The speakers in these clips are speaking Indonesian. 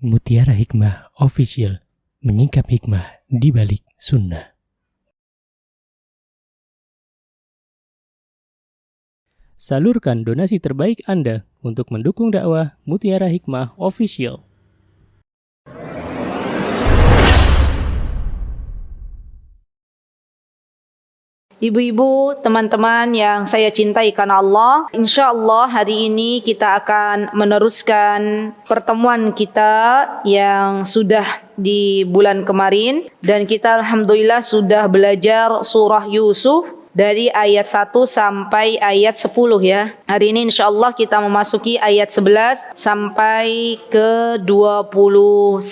Mutiara Hikmah Official, menyingkap hikmah di balik sunnah. Salurkan donasi terbaik Anda untuk mendukung dakwah Mutiara Hikmah Official. Ibu-ibu, teman-teman yang saya cintai karena Allah, insya Allah hari ini kita akan meneruskan pertemuan kita yang sudah di bulan kemarin, dan kita alhamdulillah sudah belajar surah Yusuf dari ayat 1 sampai ayat 10 ya. Hari ini insya Allah kita memasuki ayat 11 sampai ke 21.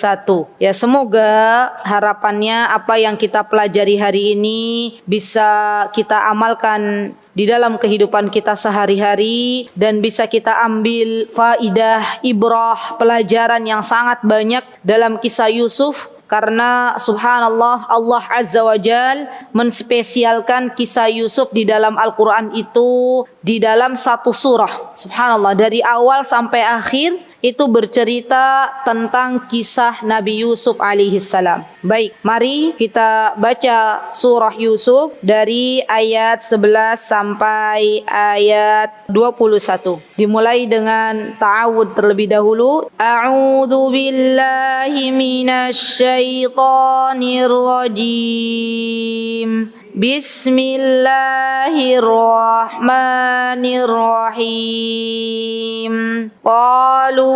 Ya, semoga harapannya apa yang kita pelajari hari ini bisa kita amalkan di dalam kehidupan kita sehari-hari, dan bisa kita ambil faidah, ibrah, pelajaran yang sangat banyak dalam kisah Yusuf. Karena subhanallah, Allah Azza wa Jal menspesialkan kisah Yusuf di dalam Al-Quran itu di dalam satu surah. Subhanallah, dari awal sampai akhir itu bercerita tentang kisah Nabi Yusuf alaihissalam. Baik, mari kita baca surah Yusuf dari ayat 11 sampai ayat 21. Dimulai dengan ta'awud terlebih dahulu. A'udzu billahi minasy syaithanir rajim. Bismillahirrahmanirrahim. Qalu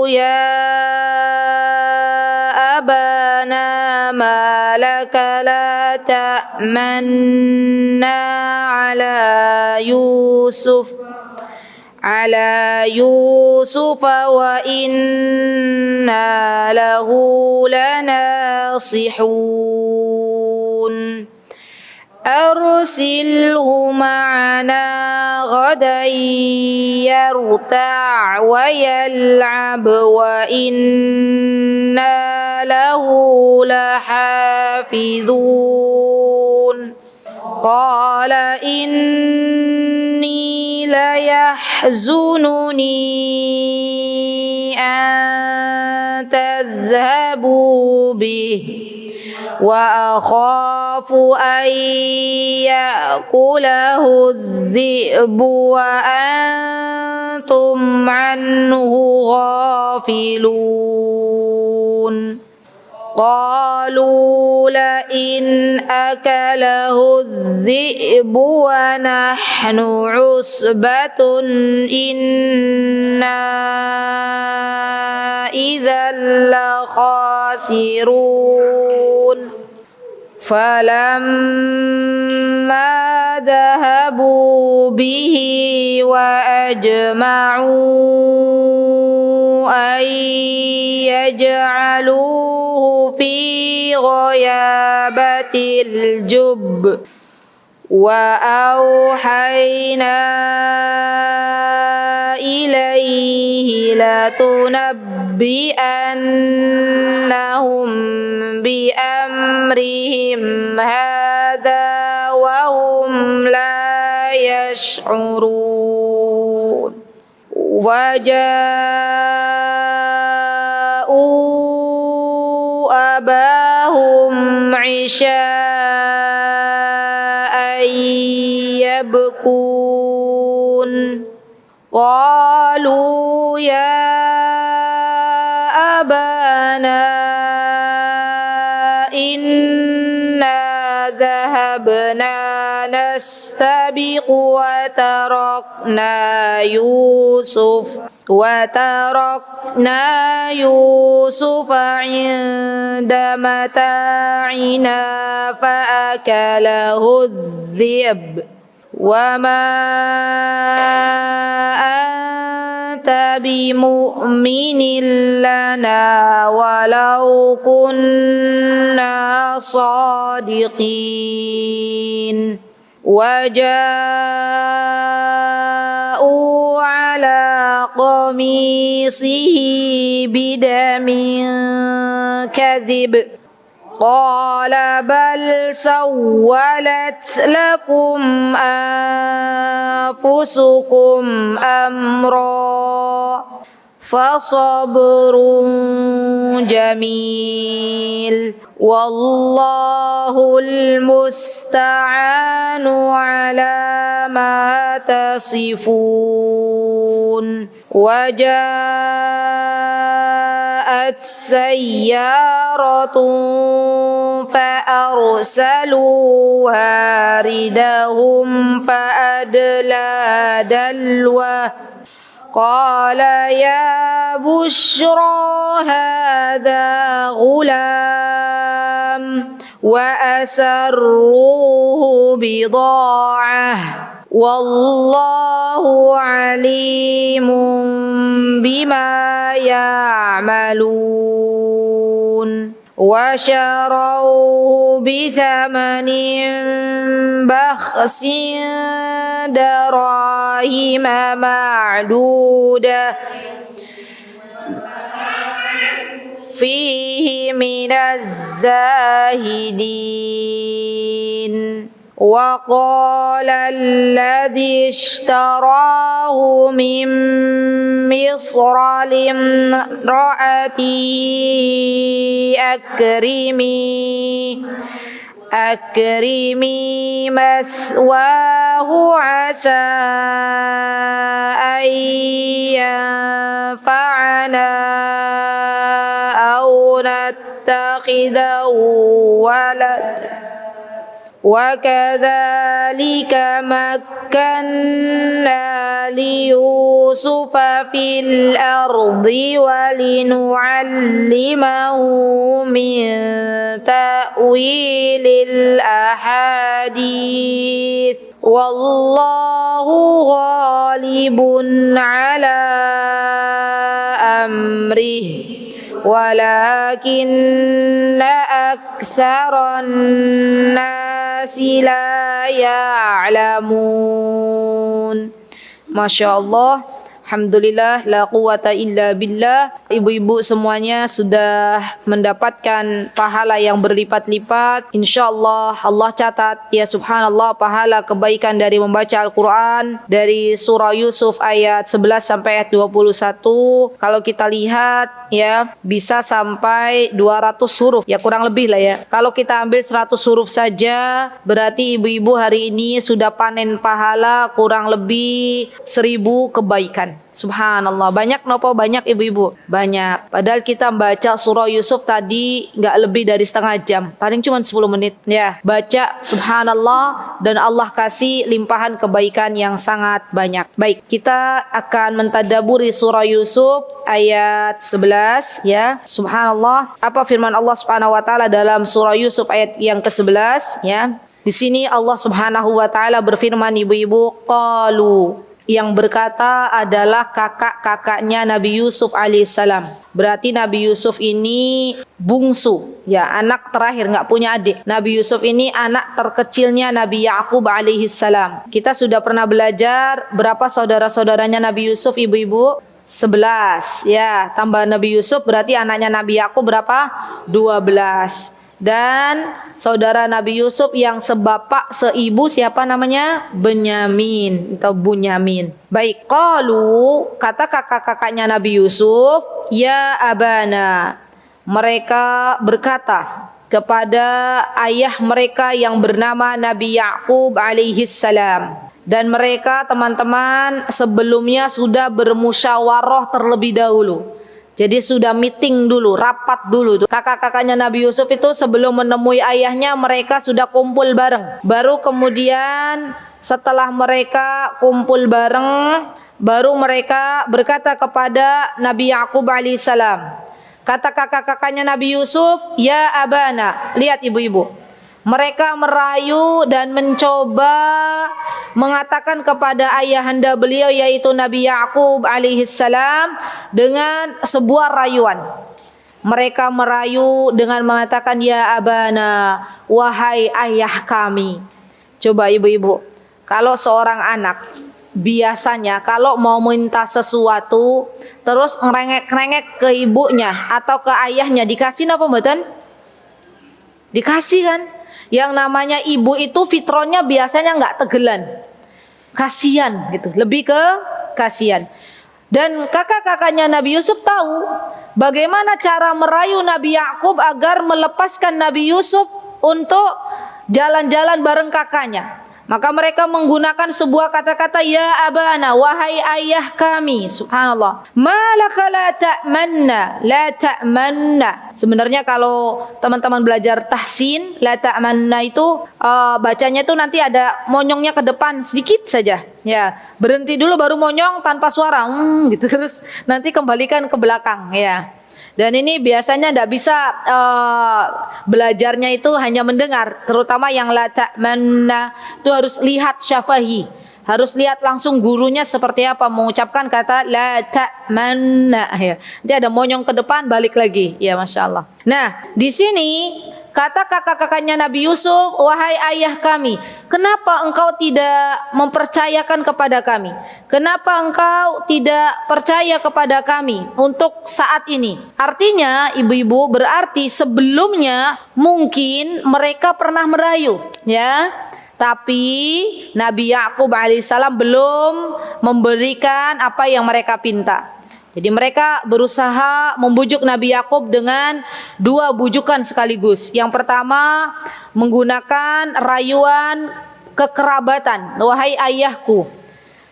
ya abana ma laka la ta'manna ala Yusuf wa inna lahu lanasihun. Arsilhu ma'ana ghadan yarta' wa yal'ab wa inna lahu lahafidhun. Qala inni layahzununi an tadhhabu bihi wa akhafu an ya'kulahu adh-dhi'bu wa antum anhu ghafilun. Qalu la in akalahu adh-dhi'bu wa nahnu 'usbatun inna idzal la khasirun. Falamma dhahabu bihi wa ajma'u an yaj'aluhu fi ghayabatil jubb wa awhayna ilayhi latunabbi'annahum bi amrihim hadha wa hum la yash'urun. Waja'u abahum 'isha'an yabkun. Qalu ya abana inna dhahabna nastabiqu wa tarakna Yusufa 'inda mata'ina fa akalahu adh-dhi'b wa ma anta bimu'minin lana walau kunna sadiqin. Waja'u ala qamisihi bidamin kadhib. Qala bal sawwalat lakum anfusukum amra fasabrun jamil wallahul musta'anu ala ma tasifun waja'at sayyaratun فأرسلوا واردهم فأدلى دلوه قال يا بشرى هذا غلام وأسروه بضاعة والله عليم بما يعملون وشروه بثمن بخس دراهم معدودة فيه من الزاهدين وقال الذي اشتراه من مصر لامرأته أكرمي مثواه عسى أن ينفعنا أو نتخذه ولدا وكذلك مكنا ليوسف في الأرض ولنعلمه من تأويل الأحاديث والله غالب على أمره ولكن أكثر الناس لا يعلمون. Masya Allah, alhamdulillah, la quwata illa billah. Ibu-ibu semuanya sudah mendapatkan pahala yang berlipat-lipat. Insyaallah Allah catat ya subhanallah pahala kebaikan dari membaca Al-Quran dari surah Yusuf ayat 11 sampai ayat 21. Kalau kita lihat ya bisa sampai 200 huruf ya kurang lebih lah ya. Kalau kita ambil 100 huruf saja berarti ibu-ibu hari ini sudah panen pahala kurang lebih 1000 kebaikan. Subhanallah, banyak nopo banyak ibu-ibu? Banyak. Padahal kita baca surah Yusuf tadi nggak lebih dari setengah jam, paling cuma 10 menit ya. Baca subhanallah dan Allah kasih limpahan kebaikan yang sangat banyak. Baik, kita akan mentadaburi surah Yusuf ayat 11 ya. Subhanallah, apa firman Allah Subhanahu wa taala dalam surah Yusuf ayat yang ke-11 ya. Di sini Allah Subhanahu wa taala berfirman ibu-ibu, qalu, yang berkata adalah kakak-kakaknya Nabi Yusuf alaihissalam. Berarti Nabi Yusuf ini bungsu, ya anak terakhir, nggak punya adik. Nabi Yusuf ini anak terkecilnya Nabi Yakub alaihissalam. Kita sudah pernah belajar berapa saudara-saudaranya Nabi Yusuf ibu-ibu? 11 ya, tambah Nabi Yusuf berarti anaknya Nabi Yakub berapa? 12. Dan saudara Nabi Yusuf yang sebapak seibu siapa namanya? Benyamin atau Bunyamin. Baik, qalu, kata kakak-kakaknya Nabi Yusuf, ya abana. Mereka berkata kepada ayah mereka yang bernama Nabi Yakub alaihissalam. Dan mereka teman-teman sebelumnya sudah bermusyawarah terlebih dahulu. Jadi sudah meeting dulu, rapat dulu. Kakak-kakaknya Nabi Yusuf itu sebelum menemui ayahnya mereka sudah kumpul bareng. Baru kemudian setelah mereka kumpul bareng, baru mereka berkata kepada Nabi Yakub alaihissalam. Kata kakak-kakaknya Nabi Yusuf, ya abana. Lihat ibu-ibu. Mereka merayu dan mencoba mengatakan kepada ayahanda beliau yaitu Nabi Yakub alaihissalam dengan sebuah rayuan. Mereka merayu dengan mengatakan ya abana, wahai ayah kami. Coba ibu-ibu, kalau seorang anak biasanya kalau mau minta sesuatu terus ngerengek-ngerengek ke ibunya atau ke ayahnya, dikasih apa mboten? Dikasih kan? Yang namanya ibu itu fitrahnya biasanya nggak tegelan, kasihan gitu, lebih ke kasihan. Dan kakak-kakaknya Nabi Yusuf tahu bagaimana cara merayu Nabi Yakub agar melepaskan Nabi Yusuf untuk jalan-jalan bareng kakaknya. Maka mereka menggunakan sebuah kata-kata, ya abana, wahai ayah kami. Subhanallah. Malaka la ta'manna, la ta'manna. Sebenarnya kalau teman-teman belajar tahsin, la ta'manna itu bacanya itu nanti ada monyongnya ke depan sedikit saja. Ya, berhenti dulu baru monyong tanpa suara, gitu, terus nanti kembalikan ke belakang, ya. Dan ini biasanya tidak bisa belajarnya itu hanya mendengar, terutama yang la ta'manna itu harus lihat syafahi, harus lihat langsung gurunya seperti apa mengucapkan kata la ta'manna, ya. Nanti ada monyong ke depan balik lagi, ya, masya Allah. Nah, di sini kata kakak-kakaknya Nabi Yusuf, wahai ayah kami, kenapa engkau tidak mempercayakan kepada kami? Kenapa engkau tidak percaya kepada kami untuk saat ini? Artinya, ibu-ibu, berarti sebelumnya mungkin mereka pernah merayu, ya. Tapi Nabi Yakub alaihissalam belum memberikan apa yang mereka pinta. Jadi mereka berusaha membujuk Nabi Yakub dengan dua bujukan sekaligus. Yang pertama menggunakan rayuan kekerabatan, wahai ayahku.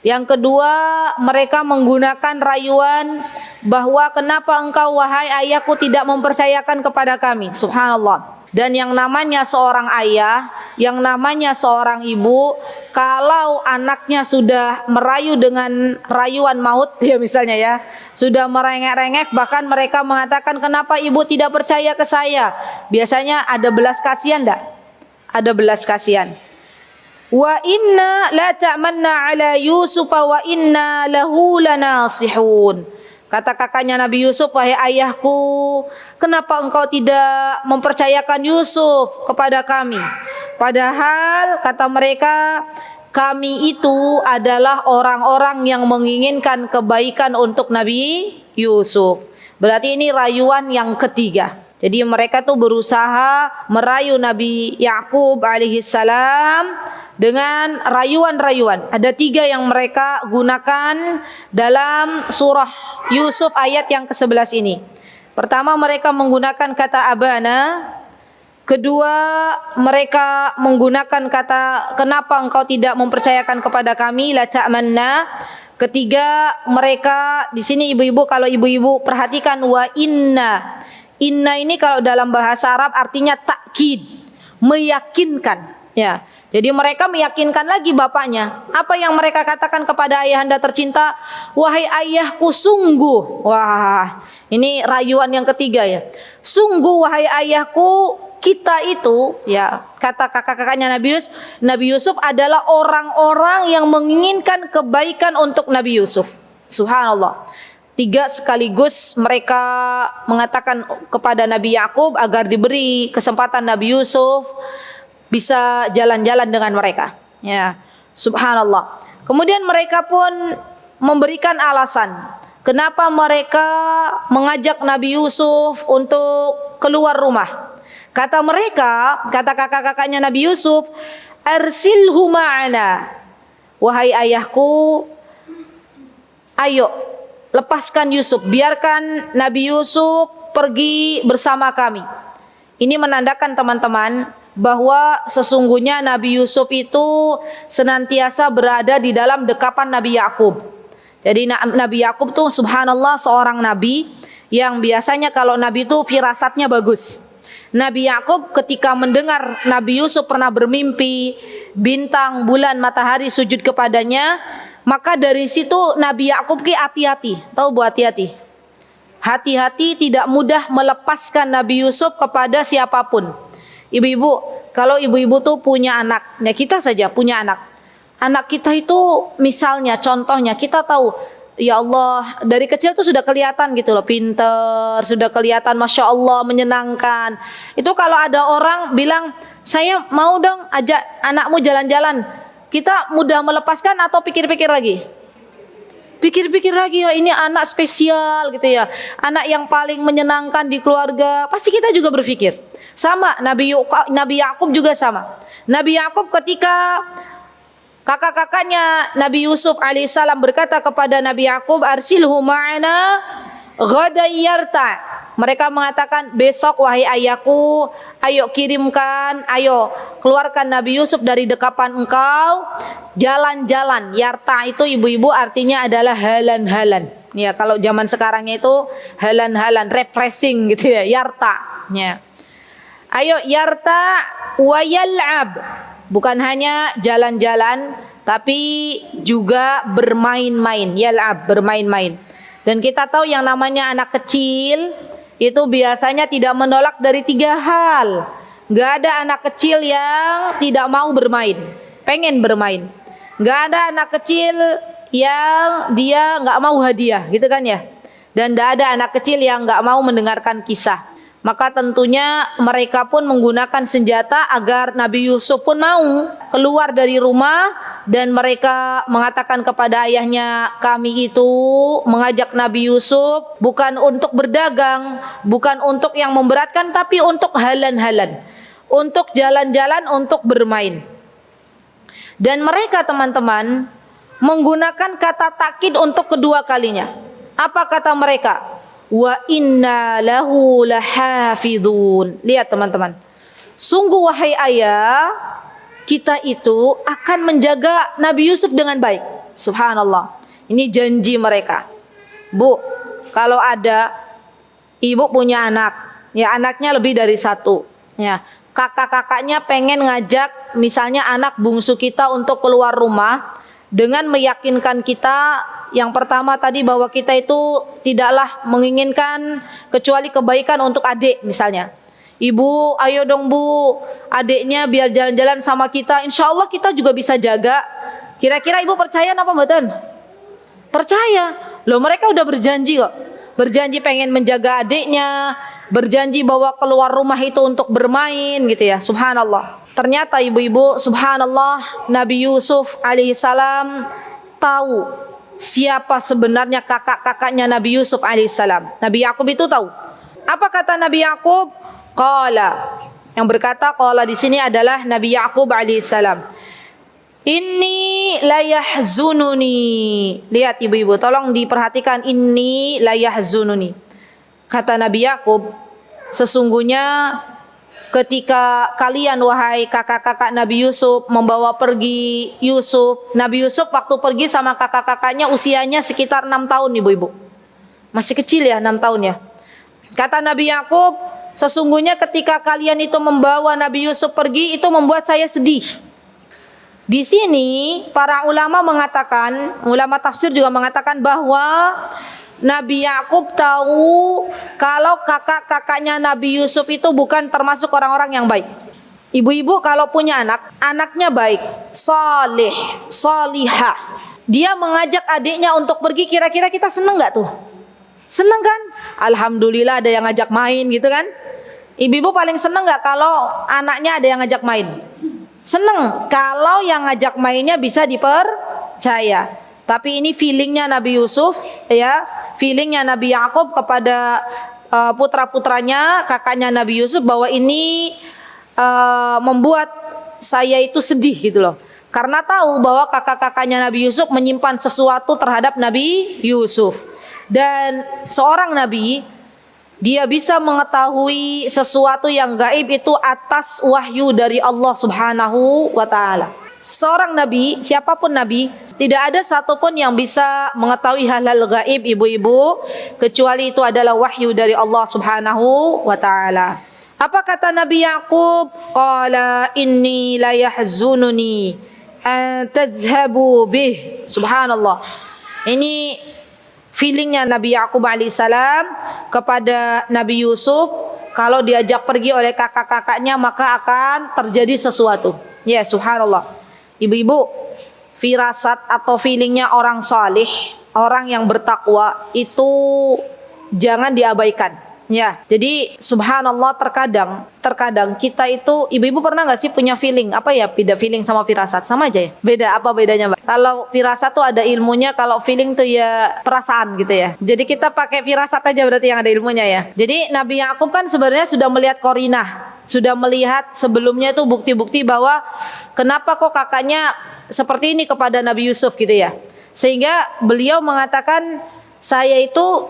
Yang kedua mereka menggunakan rayuan bahwa kenapa engkau wahai ayahku tidak mempercayakan kepada kami. Subhanallah. Dan yang namanya seorang ayah, yang namanya seorang ibu, kalau anaknya sudah merayu dengan rayuan maut, ya misalnya, ya, sudah merengek-rengek, bahkan mereka mengatakan kenapa ibu tidak percaya ke saya. Biasanya ada belas kasihan enggak? Ada belas kasihan. Wa inna la ta'manna ala Yusuf wa inna lahu lanasihun. Kata kakaknya Nabi Yusuf, wahai ayahku, kenapa engkau tidak mempercayakan Yusuf kepada kami? Padahal kata mereka, kami itu adalah orang-orang yang menginginkan kebaikan untuk Nabi Yusuf. Berarti ini rayuan yang ketiga. Jadi mereka tuh berusaha merayu Nabi Yakub alaihissalam dengan rayuan-rayuan. Ada 3 yang mereka gunakan dalam surah Yusuf ayat yang ke-11 ini. Pertama, mereka menggunakan kata abana. Kedua, mereka menggunakan kata kenapa engkau tidak mempercayakan kepada kami, la ta'manna. Ketiga, mereka di sini ibu-ibu, kalau ibu-ibu perhatikan, wa inna. Inna ini kalau dalam bahasa Arab artinya takkid, meyakinkan, ya. Jadi mereka meyakinkan lagi bapaknya. Apa yang mereka katakan kepada ayahanda tercinta? Wahai ayahku, sungguh. Wah, ini rayuan yang ketiga, ya. Sungguh wahai ayahku, kita itu, ya, kata kakak-kakaknya Nabi Yusuf adalah orang-orang yang menginginkan kebaikan untuk Nabi Yusuf. Subhanallah. 3 sekaligus mereka mengatakan kepada Nabi Yakub agar diberi kesempatan Nabi Yusuf bisa jalan-jalan dengan mereka, ya. Subhanallah. Kemudian mereka pun memberikan alasan kenapa mereka mengajak Nabi Yusuf untuk keluar rumah. Kata mereka, kata kakak-kakaknya Nabi Yusuf, arsilhu ma'ana. Wahai ayahku, ayo lepaskan Yusuf, biarkan Nabi Yusuf pergi bersama kami. Ini menandakan teman-teman bahwa sesungguhnya Nabi Yusuf itu senantiasa berada di dalam dekapan Nabi Yakub. Jadi Nabi Yakub tuh subhanallah seorang nabi yang biasanya kalau nabi itu firasatnya bagus. Nabi Yakub ketika mendengar Nabi Yusuf pernah bermimpi bintang, bulan, matahari sujud kepadanya, maka dari situ Nabi Yakub hati-hati. Tahu bu, hati-hati. Hati-hati tidak mudah melepaskan Nabi Yusuf kepada siapapun. Ibu-ibu, kalau ibu-ibu tuh punya anak, ya kita saja punya anak. Anak kita itu misalnya, contohnya kita tahu, ya Allah, dari kecil tuh sudah kelihatan gitu loh, pinter, sudah kelihatan Masya Allah, menyenangkan. Itu kalau ada orang bilang, saya mau dong ajak anakmu jalan-jalan, kita mudah melepaskan atau pikir-pikir lagi? Pikir-pikir lagi, ya ini anak spesial gitu ya, anak yang paling menyenangkan di keluarga. Pasti kita juga berpikir. Sama Nabi Yakub juga sama. Nabi Yakub ketika Kakak-kakaknya Nabi Yusuf alaihissalam berkata kepada Nabi Yakub, arsilhu ma'ana ghadan yarta. Mereka mengatakan, besok wahai ayahku, ayo kirimkan, ayo keluarkan Nabi Yusuf dari dekapan engkau, jalan-jalan. Yarta itu ibu-ibu artinya adalah halan-halan. Ya, kalau zaman sekarangnya itu halan-halan, refreshing gitu ya, yarta. Ya. Ayo yarta wa yal'ab. Bukan hanya jalan-jalan, tapi juga bermain-main. Yal'ab, bermain-main. Dan kita tahu yang namanya anak kecil itu biasanya tidak menolak dari 3 hal. Gak ada anak kecil yang tidak mau bermain, pengen bermain. Gak ada anak kecil yang dia gak mau hadiah, gitu kan ya. Dan gak ada anak kecil yang gak mau mendengarkan kisah. Maka tentunya mereka pun menggunakan senjata agar Nabi Yusuf pun mau keluar dari rumah. Dan mereka mengatakan kepada ayahnya, kami itu mengajak Nabi Yusuf bukan untuk berdagang, bukan untuk yang memberatkan, tapi untuk halan-halan, untuk jalan-jalan, untuk bermain. Dan mereka teman-teman menggunakan kata takkid untuk kedua kalinya. Apa kata mereka? Wa inna lahu lahafidhun. Lihat teman-teman, sungguh wahai ayah, kita itu akan menjaga Nabi Yusuf dengan baik. Subhanallah, ini janji mereka. Bu, kalau ada ibu punya anak, ya anaknya lebih dari 1, ya kakak-kakaknya pengen ngajak misalnya anak bungsu kita untuk keluar rumah, dengan meyakinkan kita yang pertama tadi bahwa kita itu tidaklah menginginkan kecuali kebaikan untuk adik misalnya. Ibu, ayo dong bu, adiknya biar jalan-jalan sama kita, insya Allah kita juga bisa jaga. Kira-kira ibu percaya apa mboten? Percaya. Loh, mereka udah berjanji kok. Berjanji pengen menjaga adiknya, berjanji bahwa keluar rumah itu untuk bermain gitu ya. Subhanallah. Ternyata ibu-ibu, subhanallah, Nabi Yusuf alaihissalam tahu siapa sebenarnya kakak-kakaknya Nabi Yusuf alaihissalam. Nabi Yakub itu tahu. Apa kata Nabi Yakub? Qala. Yang berkata qala di sini adalah Nabi Yakub alaihissalam. Inni la yahzununi. Lihat ibu-ibu, tolong diperhatikan, inni la yahzununi. Kata Nabi Yakub, sesungguhnya ketika kalian wahai kakak-kakak Nabi Yusuf membawa pergi Yusuf, Nabi Yusuf waktu pergi sama kakak-kakaknya usianya sekitar 6 tahun ibu-ibu. Masih kecil ya, 6 tahun ya. Kata Nabi Yakub, sesungguhnya ketika kalian itu membawa Nabi Yusuf pergi itu membuat saya sedih. Di sini para ulama mengatakan, ulama tafsir juga mengatakan bahwa Nabi Yakub tahu kalau kakak-kakaknya Nabi Yusuf itu bukan termasuk orang-orang yang baik. Ibu-ibu kalau punya anak, anaknya baik, saleh, salihah, dia mengajak adiknya untuk pergi, kira-kira kita seneng gak tuh? Seneng kan? Alhamdulillah ada yang ngajak main gitu kan? Ibu-ibu paling seneng gak kalau anaknya ada yang ngajak main? Seneng kalau yang ngajak mainnya bisa dipercaya. Tapi ini feelingnya Nabi Yusuf, ya, feelingnya Nabi Yakub kepada putra-putranya, kakaknya Nabi Yusuf, bahwa ini membuat saya itu sedih gitu loh. Karena tahu bahwa kakak-kakaknya Nabi Yusuf menyimpan sesuatu terhadap Nabi Yusuf. Dan seorang Nabi, dia bisa mengetahui sesuatu yang gaib itu atas wahyu dari Allah Subhanahu wa Ta'ala. Seorang Nabi, siapapun Nabi, tidak ada satupun yang bisa mengetahui hal-hal gaib ibu-ibu, kecuali itu adalah wahyu dari Allah Subhanahu wa Ta'ala. Apa kata Nabi Yakub? Qala inni la yahzununi an tadhhabu bih. Subhanallah. Ini feelingnya Nabi Yakub alaihissalam kepada Nabi Yusuf. Kalau diajak pergi oleh kakak-kakaknya maka akan terjadi sesuatu. Ya, subhanallah. Ibu-ibu, firasat atau feelingnya orang salih, orang yang bertakwa itu jangan diabaikan. Ya, jadi subhanallah terkadang kita itu, ibu-ibu pernah nggak sih punya feeling? Apa ya, beda feeling sama firasat? Sama aja ya? Beda, apa bedanya Mbak? Kalau firasat tuh ada ilmunya, kalau feeling tuh ya perasaan gitu ya. Jadi kita pakai firasat aja berarti yang ada ilmunya ya. Jadi Nabi Yakub kan sebenarnya sudah melihat korinah, sudah melihat sebelumnya itu bukti-bukti bahwa kenapa kok kakaknya seperti ini kepada Nabi Yusuf gitu ya. Sehingga beliau mengatakan, saya itu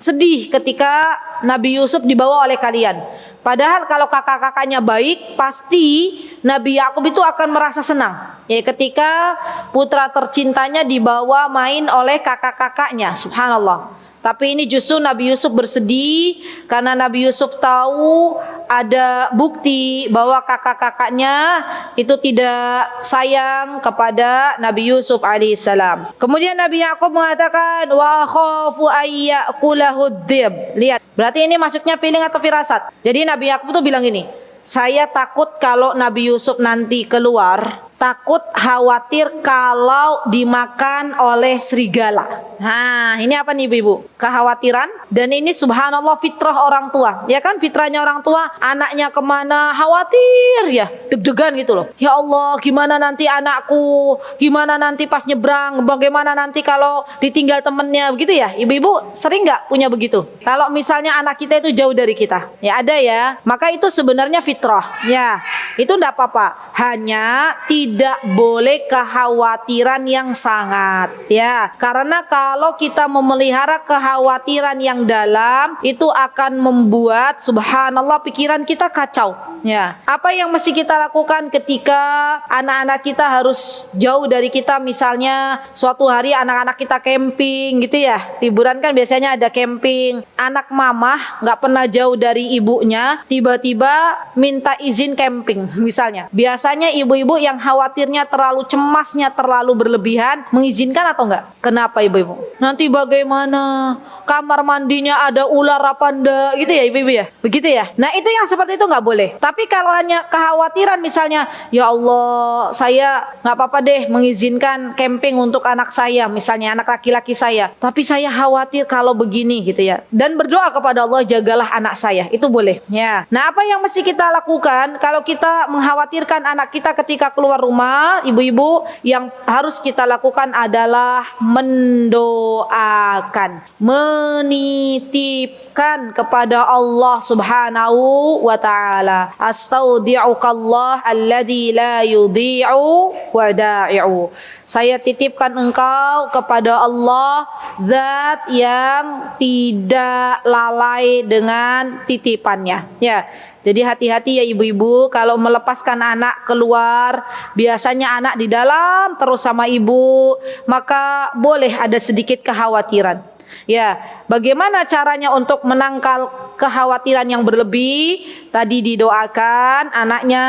sedih ketika Nabi Yusuf dibawa oleh kalian. Padahal kalau kakak-kakaknya baik, pasti Nabi Yakub itu akan merasa senang. Ya, ketika putra tercintanya dibawa main oleh kakak-kakaknya, subhanallah. Tapi ini justru Nabi Yusuf bersedih karena Nabi Yusuf tahu ada bukti bahwa kakak-kakaknya itu tidak sayang kepada Nabi Yusuf alaihissalam. Kemudian Nabi Yakub mengatakan, wa khafu ayyakulahu dzib. Lihat, berarti ini maksudnya feeling atau firasat. Jadi Nabi Yakub tuh bilang ini, saya takut kalau Nabi Yusuf nanti keluar, takut khawatir kalau dimakan oleh serigala. Nah, ini apa nih ibu? Kekhawatiran. Dan ini subhanallah fitrah orang tua. Ya kan, fitrahnya orang tua, anaknya kemana khawatir ya, deg-degan gitu loh. Ya Allah, gimana nanti anakku, gimana nanti pas nyebrang, bagaimana nanti kalau ditinggal temennya, begitu ya. Ibu-ibu sering nggak punya begitu? Kalau misalnya anak kita itu jauh dari kita, ya ada ya. Maka itu sebenarnya fitrah. Ya, itu enggak apa-apa. Hanya tidak boleh kekhawatiran yang sangat, ya. Karena kalau kita memelihara kekhawatiran yang dalam, itu akan membuat subhanallah pikiran kita kacau, ya. Apa yang mesti kita lakukan ketika anak-anak kita harus jauh dari kita? Misalnya suatu hari anak-anak kita camping gitu ya, liburan kan biasanya ada camping. Anak mamah nggak pernah jauh dari ibunya, tiba-tiba minta izin camping misalnya. Biasanya ibu-ibu yang khawatirnya terlalu cemasnya terlalu berlebihan, mengizinkan atau enggak? Kenapa ibu-ibu? Nanti bagaimana? Kamar mandinya ada ular apa enggak? Gitu ya ibu-ibu ya? Begitu ya? Nah itu yang seperti itu nggak boleh. Tapi kalau hanya kekhawatiran misalnya, ya Allah saya nggak apa-apa deh mengizinkan camping untuk anak saya, misalnya anak laki-laki saya, tapi saya khawatir kalau begini gitu ya. Dan berdoa kepada Allah, jagalah anak saya, itu boleh ya. Nah apa yang mesti kita lakukan kalau kita mengkhawatirkan anak kita ketika keluar rumah? Ibu-ibu, yang harus kita lakukan adalah mendoakan, menitipkan kepada Allah Subhanahu wa taala. Astaudi'ukallah alladzi la yudhi'u wada'i'u. Saya titipkan engkau kepada Allah, zat yang tidak lalai dengan titipannya. Ya. Jadi hati-hati ya ibu-ibu kalau melepaskan anak keluar, biasanya anak di dalam terus sama ibu, maka boleh ada sedikit kekhawatiran. Ya, bagaimana caranya untuk menangkal kekhawatiran yang berlebih? Tadi didoakan, anaknya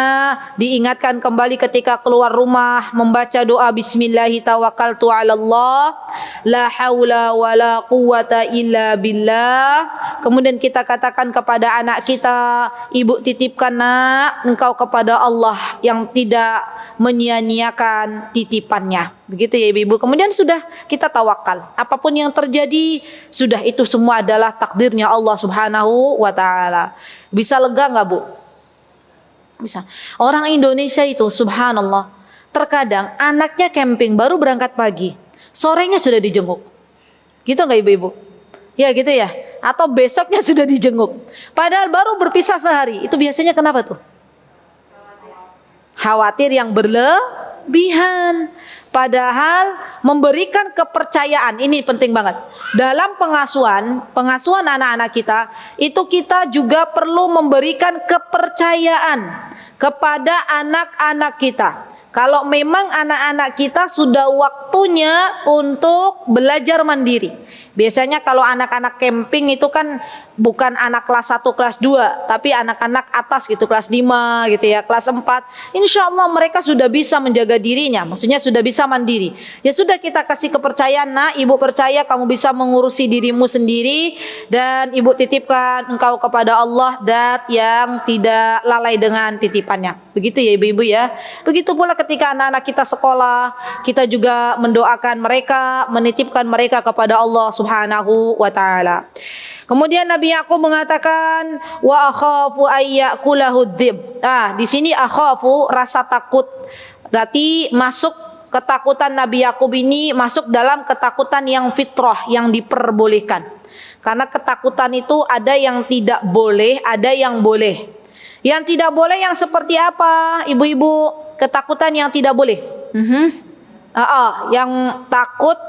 diingatkan kembali ketika keluar rumah membaca doa bismillahi tawakkaltu 'alallah la haula wala quwata illa billah. Kemudian kita katakan kepada anak kita, ibu titipkan nak engkau kepada Allah yang tidak menyia-nyiakan titipannya. Begitu ya ibu-ibu. Kemudian sudah kita tawakal. Apapun yang terjadi, sudah itu semua adalah takdirnya Allah Subhanahu wa taala. Bisa lega nggak bu? Bisa. Orang Indonesia itu subhanallah, terkadang anaknya camping baru berangkat pagi, sorenya sudah dijenguk. Gitu nggak ibu-ibu? Ya gitu ya. Atau besoknya sudah dijenguk. Padahal baru berpisah sehari. Itu biasanya kenapa tuh? Khawatir yang berlebihan. Padahal memberikan kepercayaan, ini penting banget. Dalam pengasuhan anak-anak kita, itu kita juga perlu memberikan kepercayaan kepada anak-anak kita. Kalau memang anak-anak kita sudah waktunya untuk belajar mandiri. Biasanya kalau anak-anak camping itu kan bukan anak kelas 1, kelas 2, tapi anak-anak atas gitu, kelas 5 gitu ya, kelas 4. Insya Allah mereka sudah bisa menjaga dirinya, maksudnya sudah bisa mandiri. Ya sudah, kita kasih kepercayaan, nah ibu percaya kamu bisa mengurusi dirimu sendiri, dan ibu titipkan engkau kepada Allah, zat yang tidak lalai dengan titipannya. Begitu ya ibu-ibu ya. Begitu pula ketika anak-anak kita sekolah, kita juga mendoakan mereka, menitipkan mereka kepada Allah Subhanahu wa taala. Kemudian Nabi Yakub mengatakan, wa akhafu ayyakulahu dzib. Di sini akhafu, rasa takut. Berarti masuk ketakutan Nabi Yakub ini masuk dalam ketakutan yang fitrah, yang diperbolehkan. Karena ketakutan itu ada yang tidak boleh, ada yang boleh. Yang tidak boleh yang seperti apa, ibu-ibu? Ketakutan yang tidak boleh. Yang takut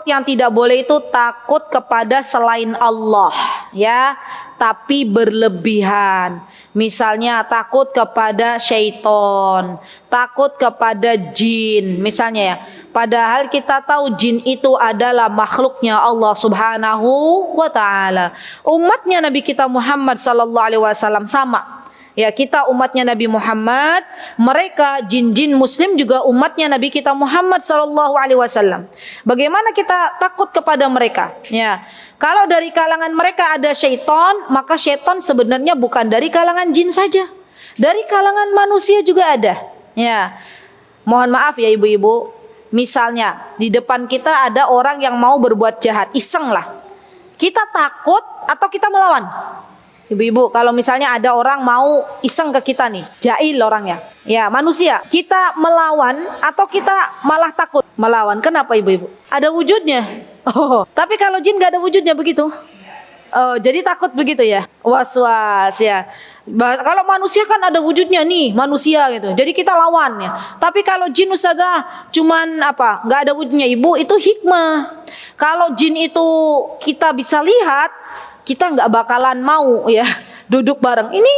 yang tidak boleh itu takut kepada selain Allah, ya, tapi berlebihan. Misalnya takut kepada syaitan, takut kepada jin, misalnya ya. Padahal kita tahu jin itu adalah makhluknya Allah Subhanahu wa taala. Umatnya Nabi kita Muhammad sallallahu alaihi wasallam sama. Ya, kita umatnya Nabi Muhammad, mereka jin-jin muslim juga umatnya Nabi kita Muhammad sallallahu alaihi wasallam. Bagaimana kita takut kepada mereka? Ya. Kalau dari kalangan mereka ada syaitan, maka syaitan sebenarnya bukan dari kalangan jin saja. Dari kalangan manusia juga ada. Ya. Mohon maaf ya ibu-ibu. Misalnya di depan kita ada orang yang mau berbuat jahat, iseng lah. Kita takut atau kita melawan? Ibu-ibu, kalau misalnya ada orang mau iseng ke kita nih, jahil orangnya, ya manusia, kita melawan atau kita malah takut? Melawan. Kenapa ibu-ibu? Ada wujudnya. Tapi kalau jin gak ada wujudnya begitu. Jadi takut begitu ya? Was-was ya. Kalau manusia kan ada wujudnya nih, manusia gitu. Jadi kita lawan ya. Tapi kalau jin ustazah cuman nggak ada wujudnya ibu, itu hikmah. Kalau jin itu kita bisa lihat, kita nggak bakalan mau ya duduk bareng. Ini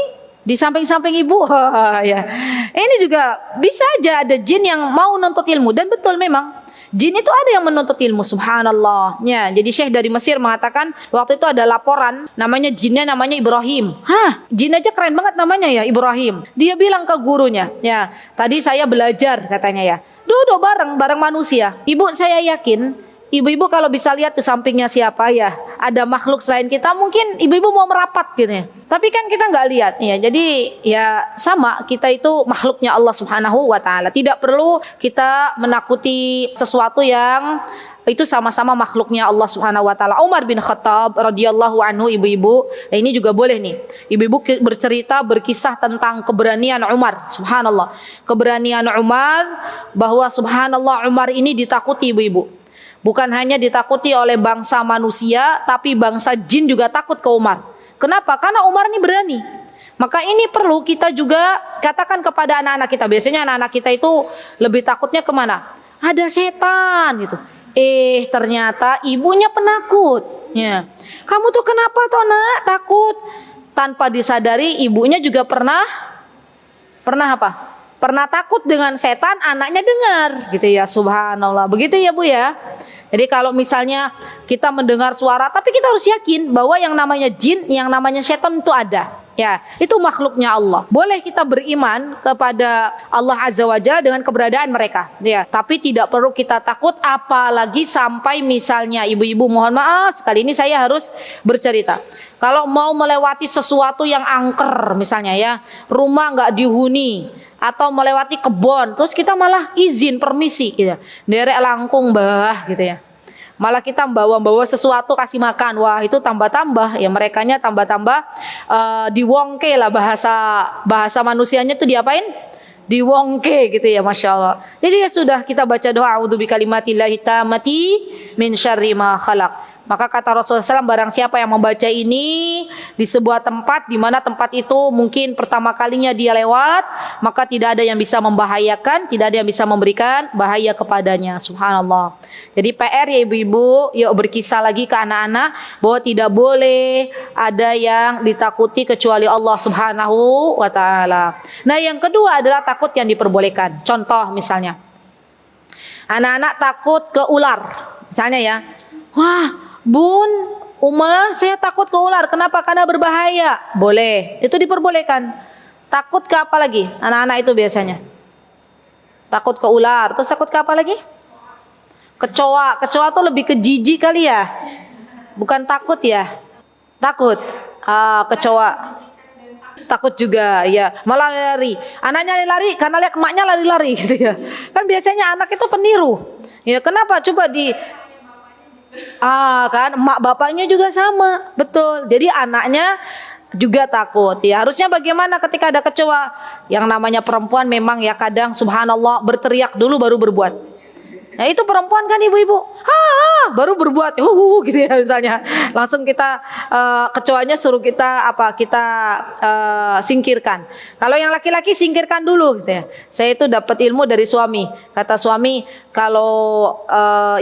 di samping-samping ibu, ya. Ini juga bisa aja ada jin yang mau nuntut ilmu, dan betul memang jin itu ada yang menuntut ilmu, subhanallah. Ya, jadi Syekh dari Mesir mengatakan waktu itu ada laporan, jinnya namanya Ibrahim. Jin aja keren banget namanya ya, Ibrahim. Dia bilang ke gurunya, ya, tadi saya belajar katanya ya, duduk bareng manusia. Ibu, saya yakin ibu-ibu kalau bisa lihat tuh sampingnya siapa ya, ada makhluk selain kita, mungkin ibu-ibu mau merapat gitu ya. Tapi kan kita nggak lihat ya. Jadi ya sama, kita itu makhluknya Allah Subhanahu wa taala. Tidak perlu kita menakuti sesuatu yang itu sama-sama makhluknya Allah Subhanahu wa taala. Umar bin Khattab radhiyallahu anhu ibu-ibu, ini juga boleh nih. Ibu-ibu berkisah tentang keberanian Umar. Subhanallah. Keberanian Umar, bahwa subhanallah Umar ini ditakuti ibu-ibu. Bukan hanya ditakuti oleh bangsa manusia, tapi bangsa jin juga takut ke Umar. Kenapa? Karena Umar ini berani. Maka ini perlu kita juga katakan kepada anak-anak kita. Biasanya anak-anak kita itu lebih takutnya kemana? Ada setan gitu. Ternyata ibunya penakut. Ya. Kamu tuh kenapa toh nak takut? Tanpa disadari ibunya juga pernah apa? Pernah takut dengan setan, anaknya dengar gitu ya, subhanallah. Begitu ya Bu ya. Jadi kalau misalnya kita mendengar suara, tapi kita harus yakin bahwa yang namanya jin, yang namanya setan itu ada. Ya, itu makhluknya Allah. Boleh kita beriman kepada Allah Azza wa Jalla dengan keberadaan mereka. Ya, tapi tidak perlu kita takut, apalagi sampai misalnya ibu-ibu, mohon maaf sekali ini saya harus bercerita. Kalau mau melewati sesuatu yang angker misalnya ya, rumah nggak dihuni, atau melewati kebun, terus kita malah izin permisi gitu, derek langkung bah gitu ya, malah kita bawa sesuatu kasih makan, wah itu tambah-tambah ya, merekanya tambah-tambah diwongke lah, bahasa manusianya tuh diapain, diwongke gitu ya, masya Allah. Jadi ya sudah, kita baca doa a'udzu bikalimatillahi tammati min syarri ma khalaq. Maka kata Rasulullah SAW, barang siapa yang membaca ini di sebuah tempat, di mana tempat itu mungkin pertama kalinya dia lewat, maka tidak ada yang bisa membahayakan, tidak ada yang bisa memberikan bahaya kepadanya. Subhanallah. Jadi PR ya ibu-ibu, yuk berkisah lagi ke anak-anak bahwa tidak boleh ada yang ditakuti kecuali Allah Subhanahu wa ta'ala. Nah yang kedua adalah takut yang diperbolehkan. Contoh misalnya, anak-anak takut ke ular. Misalnya ya, wah Bun, Uma, saya takut ke ular. Kenapa? Karena berbahaya. Boleh, itu diperbolehkan. Takut ke apa lagi? Anak-anak itu biasanya takut ke ular. Terus takut ke apa lagi? Kecoa. Kecoa tuh lebih ke jijik kali ya. Bukan takut ya. Takut. Kecoa. Takut juga ya. Malah lari. Anaknya lari karena lihat emaknya lari-lari gitu ya. Kan biasanya anak itu peniru. Ya, kenapa? Coba kan emak bapaknya juga sama, betul. Jadi anaknya juga takut ya. Harusnya bagaimana ketika ada kecoa? Yang namanya perempuan memang ya kadang subhanallah berteriak dulu baru berbuat. Nah itu perempuan kan ibu-ibu, baru berbuat, gitu ya misalnya. Langsung kita kecoanya suruh kita singkirkan. Kalau yang laki-laki singkirkan dulu gitu ya. Saya itu dapat ilmu dari suami. Kata suami, kalau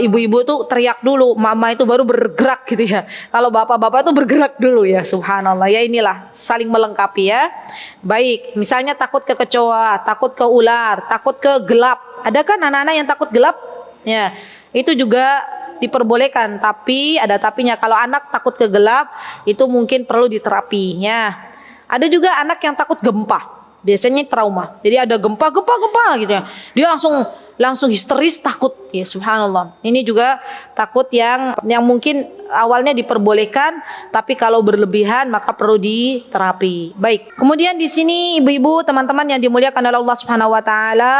ibu-ibu tuh teriak dulu, mama itu baru bergerak gitu ya. Kalau bapak-bapak tuh bergerak dulu ya. Subhanallah. Ya inilah saling melengkapi ya. Baik, misalnya takut ke kecoa, takut ke ular, takut ke gelap. Ada kan anak-anak yang takut gelap? Ya, itu juga diperbolehkan, tapi ada tapinya. Kalau anak takut ke gelap, itu mungkin perlu diterapinya. Ada juga anak yang takut gempa, biasanya trauma. Jadi ada gempa gitu ya, dia langsung histeris takut. Ya subhanallah. Ini juga takut yang mungkin awalnya diperbolehkan, tapi kalau berlebihan maka perlu diterapi. Baik. Kemudian di sini ibu-ibu, teman-teman yang dimuliakan oleh Allah Subhanahu wa taala,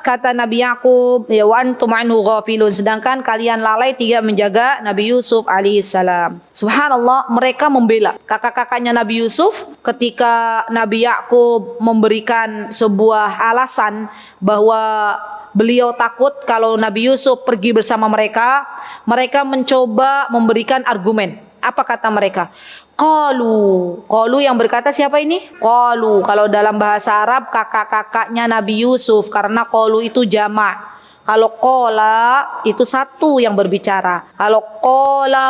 kata Nabi Yakub, ya wa antum anhu ghafilun, sedangkan kalian lalai tidak menjaga Nabi Yusuf alaihissalam. Subhanallah, mereka membela kakak-kakaknya Nabi Yusuf ketika Nabi Yakub memberikan sebuah alasan bahwa beliau takut kalau Nabi Yusuf pergi bersama mereka. Mereka mencoba memberikan argumen. Apa kata mereka? Qalu yang berkata siapa ini? Qalu, kalau dalam bahasa Arab kakak-kakaknya Nabi Yusuf, karena qalu itu jamak. Kalau qala itu satu yang berbicara. Kalau qala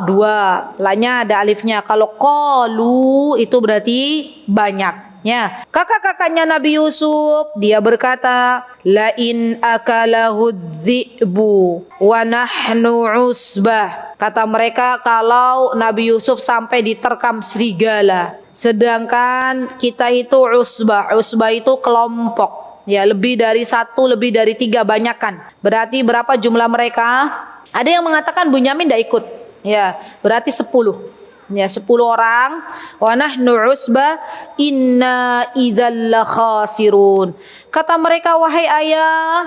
dua, lanya ada alifnya. Kalau qalu itu berarti banyak. Ya, kakak-kakaknya Nabi Yusuf, dia berkata, la in akalahu dzi'bu wa nahnu usbah. Kata mereka, kalau Nabi Yusuf sampai diterkam serigala, sedangkan kita itu usbah. Usbah itu kelompok. Ya, lebih dari satu, lebih dari tiga, banyakan. Berarti berapa jumlah mereka? Ada yang mengatakan Bunyamin tidak ikut. Ya, berarti 10. Ya, 10 orang. Wa nahnu usbah inna idzal khasirun. Kata mereka, wahai ayah,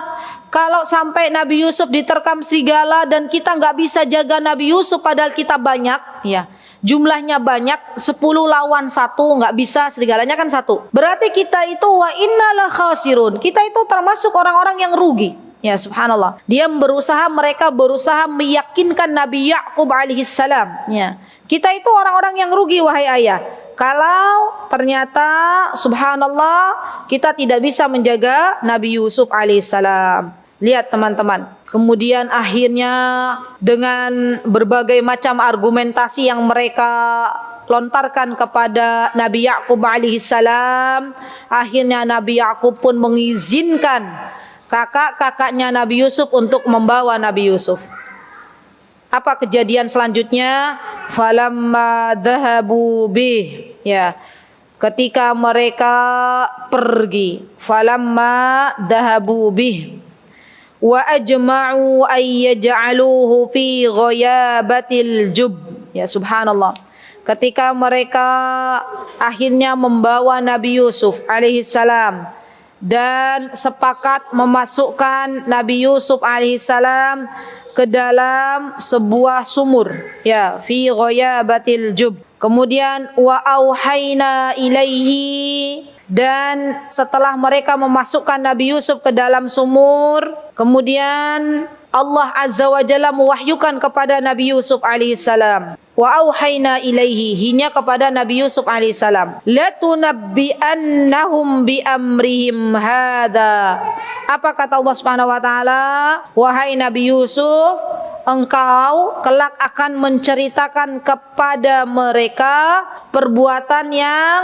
kalau sampai Nabi Yusuf diterkam serigala dan kita nggak bisa jaga Nabi Yusuf padahal kita banyak, ya, jumlahnya banyak, 10 lawan 1, nggak bisa, serigalanya kan 1. Berarti kita itu wa innal khasirun. Kita itu termasuk orang-orang yang rugi. Ya subhanallah. Mereka berusaha meyakinkan Nabi Yakub alaihissalam. Ya. Kita itu orang-orang yang rugi wahai ayah. Kalau ternyata subhanallah kita tidak bisa menjaga Nabi Yusuf alaihissalam. Lihat teman-teman. Kemudian akhirnya dengan berbagai macam argumentasi yang mereka lontarkan kepada Nabi Yakub alaihissalam, akhirnya Nabi Yakub pun mengizinkan kakak-kakaknya Nabi Yusuf untuk membawa Nabi Yusuf. Apa kejadian selanjutnya? Falamma dhahabu bih. Ya. Ketika mereka pergi, falamma dhahabu bih wa ajma'u ay yaj'aluhu fi ghayabatil jub. Ya subhanallah. Ketika mereka akhirnya membawa Nabi Yusuf alaihissalam dan sepakat memasukkan Nabi Yusuf alaihissalam ke dalam sebuah sumur, ya, fi ghayabatil jub. Kemudian wa auhayna ilaihi, dan setelah mereka memasukkan Nabi Yusuf ke dalam sumur, kemudian Allah Azza wa Jalla mewahyukan kepada Nabi Yusuf alaihissalam. Wa auhayna ilaihi, hinya kepada Nabi Yusuf alaihissalam, la tunabbi'annahum bi amrihim hadza. Apa kata Allah Subhanahu wa taala? Wahai Nabi Yusuf, engkau kelak akan menceritakan kepada mereka perbuatan yang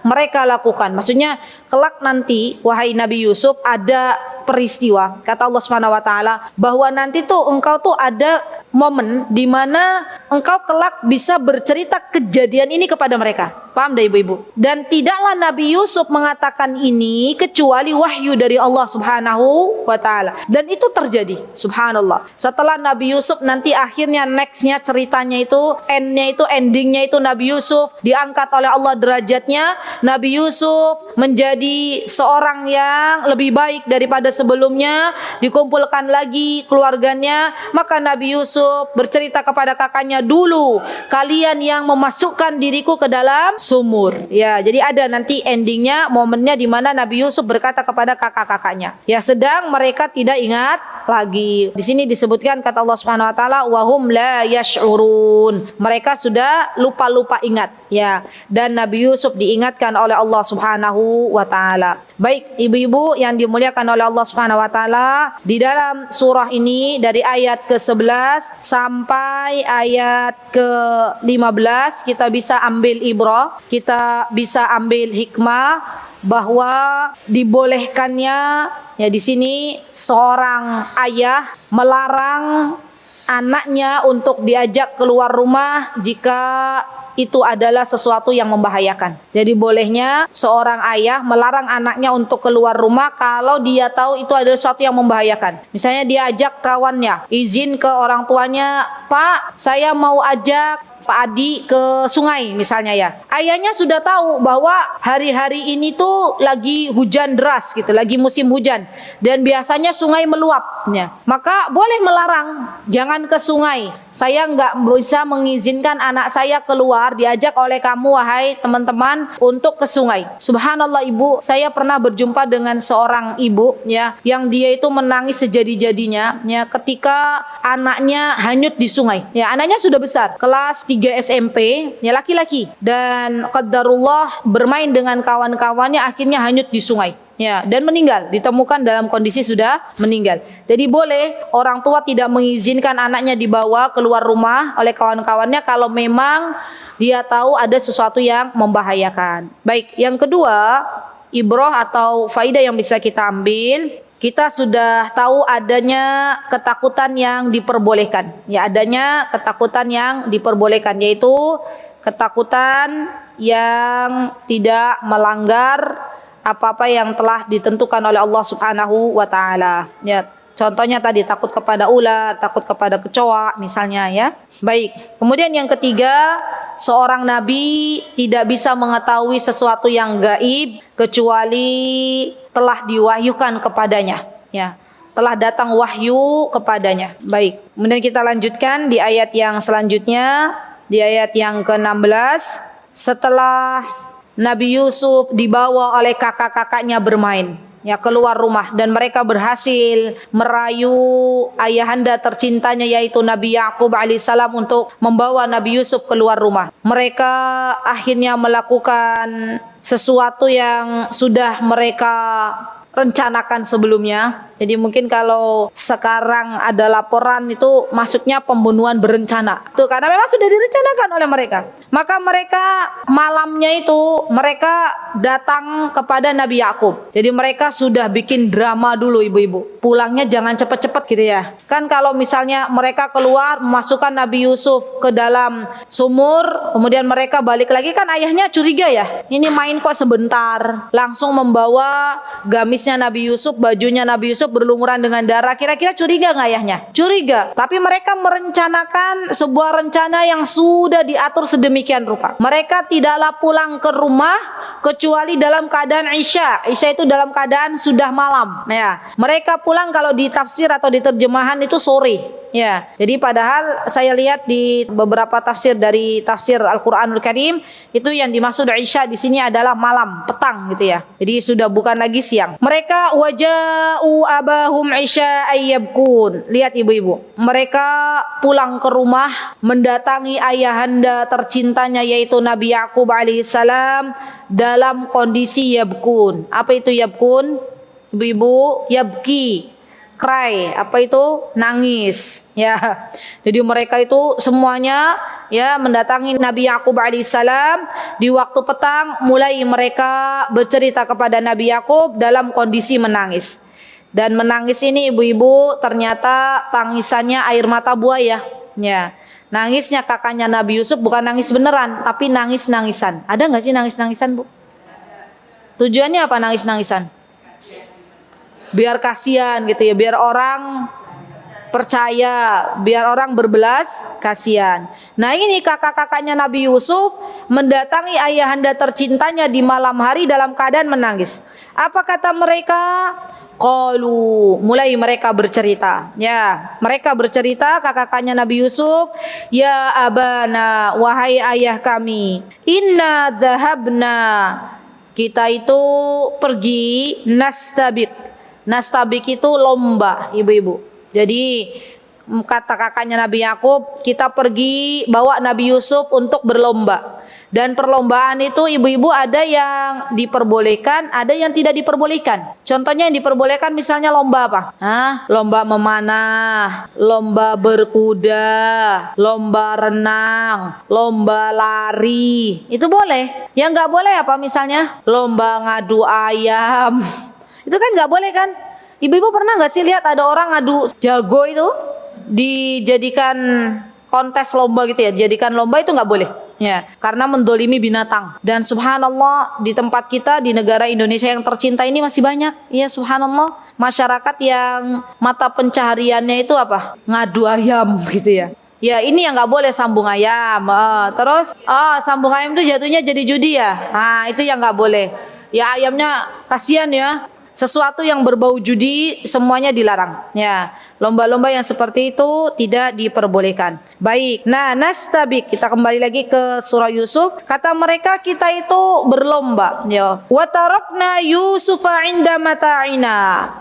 mereka lakukan. Maksudnya kelak nanti wahai Nabi Yusuf ada peristiwa, kata Allah Subhanahu wa taala, bahwa nanti tuh engkau tuh ada momen di mana engkau kelak bisa bercerita kejadian ini kepada mereka. Paham dah ibu-ibu? Dan tidaklah Nabi Yusuf mengatakan ini kecuali wahyu dari Allah Subhanahu wa taala. Dan itu terjadi. Subhanallah. Setelah Nabi Yusuf nanti akhirnya nextnya ceritanya itu, endingnya itu Nabi Yusuf diangkat oleh Allah derajatnya. Nabi Yusuf menjadi seorang yang lebih baik daripada sebelumnya, dikumpulkan lagi keluarganya, maka Nabi Yusuf Yusuf bercerita kepada kakaknya, dulu kalian yang memasukkan diriku ke dalam sumur. Ya, jadi ada nanti endingnya, momennya di mana Nabi Yusuf berkata kepada kakak-kakaknya. Ya, sedang mereka tidak ingat lagi. Di sini disebutkan kata Allah Subhanahu wa taala, wahum la yash'urun. Mereka sudah lupa-lupa ingat. Ya, dan Nabi Yusuf diingatkan oleh Allah Subhanahu wa taala. Baik, ibu-ibu yang dimuliakan oleh Allah Subhanahu wa taala, di dalam surah ini dari ayat ke-11 sampai ayat ke-15 kita bisa ambil ibrah, kita bisa ambil hikmah bahwa dibolehkannya ya di sini seorang ayah melarang anaknya untuk diajak keluar rumah jika itu adalah sesuatu yang membahayakan. Jadi bolehnya seorang ayah melarang anaknya untuk keluar rumah kalau dia tahu itu adalah sesuatu yang membahayakan. Misalnya dia ajak kawannya, izin ke orang tuanya, "Pak, saya mau ajak Pak Adi ke sungai," misalnya ya. Ayahnya sudah tahu bahwa hari-hari ini tuh lagi hujan deras gitu, lagi musim hujan dan biasanya sungai meluap ya. Maka boleh melarang, jangan ke sungai. Saya nggak bisa mengizinkan anak saya keluar diajak oleh kamu wahai teman-teman untuk ke sungai. Subhanallah ibu, saya pernah berjumpa dengan seorang ibu ya yang dia itu menangis sejadi-jadinya ya ketika anaknya hanyut di sungai. Ya, anaknya sudah besar, kelas 3 SMP, ya laki-laki, dan qadarullah bermain dengan kawan-kawannya akhirnya hanyut di sungai. Ya, dan meninggal, ditemukan dalam kondisi sudah meninggal. Jadi boleh orang tua tidak mengizinkan anaknya dibawa keluar rumah oleh kawan-kawannya kalau memang dia tahu ada sesuatu yang membahayakan. Baik, yang kedua, ibrah atau faidah yang bisa kita ambil, kita sudah tahu adanya ketakutan yang diperbolehkan. Ya, adanya ketakutan yang diperbolehkan, yaitu ketakutan yang tidak melanggar apa-apa yang telah ditentukan oleh Allah Subhanahu wa taala. Ya, contohnya tadi takut kepada ular, takut kepada kecoa misalnya ya. Baik. Kemudian yang ketiga, seorang nabi tidak bisa mengetahui sesuatu yang gaib kecuali telah diwahyukan kepadanya. Ya, telah datang wahyu kepadanya. Baik. Kemudian kita lanjutkan di ayat yang selanjutnya, di ayat yang ke-16, setelah Nabi Yusuf dibawa oleh kakak-kakaknya bermain ya keluar rumah dan mereka berhasil merayu ayahanda tercintanya yaitu Nabi Yakub alaihissalam untuk membawa Nabi Yusuf keluar rumah. Mereka akhirnya melakukan sesuatu yang sudah mereka rencanakan sebelumnya. Jadi mungkin kalau sekarang ada laporan itu masuknya pembunuhan berencana. Itu karena memang sudah direncanakan oleh mereka. Maka mereka malamnya itu mereka datang kepada Nabi Yakub. Jadi mereka sudah bikin drama dulu ibu-ibu. Pulangnya jangan cepat-cepat gitu ya. Kan kalau misalnya mereka keluar memasukkan Nabi Yusuf ke dalam sumur, kemudian mereka balik lagi kan ayahnya curiga ya. Ini main kok sebentar. Langsung membawa gamisnya Nabi Yusuf, bajunya Nabi Yusuf berlumuran dengan darah. Kira-kira curiga nggak ayahnya? Curiga. Tapi mereka merencanakan sebuah rencana yang sudah diatur sedemikian rupa. Mereka tidaklah pulang ke rumah kecuali dalam keadaan Isya. Isya itu dalam keadaan sudah malam. Ya. Mereka pulang kalau di tafsir atau di terjemahan itu sore. Ya, jadi padahal saya lihat di beberapa tafsir dari tafsir Al-Qur'anul Karim itu yang dimaksud Isya di sini adalah malam, petang gitu ya. Jadi sudah bukan lagi siang. Mereka waja'u abahum Isya ayyabkun. Lihat ibu-ibu, mereka pulang ke rumah mendatangi ayahanda tercintanya yaitu Nabi Yakub alaihissalam dalam kondisi yabkun. Apa itu yabkun? Ibu-ibu, yabki, cry. Apa itu? Nangis. Ya, jadi mereka itu semuanya ya mendatangi Nabi Yakub alaihissalam di waktu petang. Mulai mereka bercerita kepada Nabi Yakub dalam kondisi menangis. Dan menangis ini ibu-ibu ternyata tangisannya air mata buaya. Ya, nangisnya kakaknya Nabi Yusuf bukan nangis beneran, tapi nangis-nangisan. Ada nggak sih nangis-nangisan bu? Tujuannya apa nangis-nangisan? Biar kasihan gitu ya, biar orang percaya, biar orang berbelas kasihan. Nah ini kakak-kakaknya Nabi Yusuf mendatangi ayahanda tercintanya di malam hari dalam keadaan menangis. Apa kata mereka? Qalu, mulai mereka bercerita. Ya, mereka bercerita kakak-kakaknya Nabi Yusuf, ya abana, wahai ayah kami, inna dhahabna, kita itu pergi nastabik. Nastabik itu lomba, ibu-ibu. Jadi kata kakaknya Nabi Yakub, kita pergi bawa Nabi Yusuf untuk berlomba. Dan perlombaan itu ibu-ibu ada yang diperbolehkan, ada yang tidak diperbolehkan. Contohnya yang diperbolehkan misalnya lomba apa? Lomba memanah, lomba berkuda, lomba renang, lomba lari. Itu boleh. Yang nggak boleh apa misalnya? Lomba ngadu ayam. Itu kan nggak boleh kan? Ibu-ibu pernah nggak sih lihat ada orang ngadu jago itu dijadikan kontes lomba gitu ya? Dijadikan lomba itu nggak boleh. Ya, karena mendolimi binatang. Dan subhanallah di tempat kita di negara Indonesia yang tercinta ini masih banyak. Ya subhanallah masyarakat yang mata pencahariannya itu apa? Ngadu ayam gitu ya. Ya ini yang nggak boleh sambung ayam. Terus sambung ayam itu jatuhnya jadi judi ya. Nah itu yang nggak boleh. Ya ayamnya kasihan ya. Sesuatu yang berbau judi semuanya dilarang. Ya, lomba-lomba yang seperti itu tidak diperbolehkan. Baik. Nah, nastabik, kita kembali lagi ke surah Yusuf. Kata mereka kita itu berlomba. Ya. Wa tarakna Yusufa 'inda mata'ina.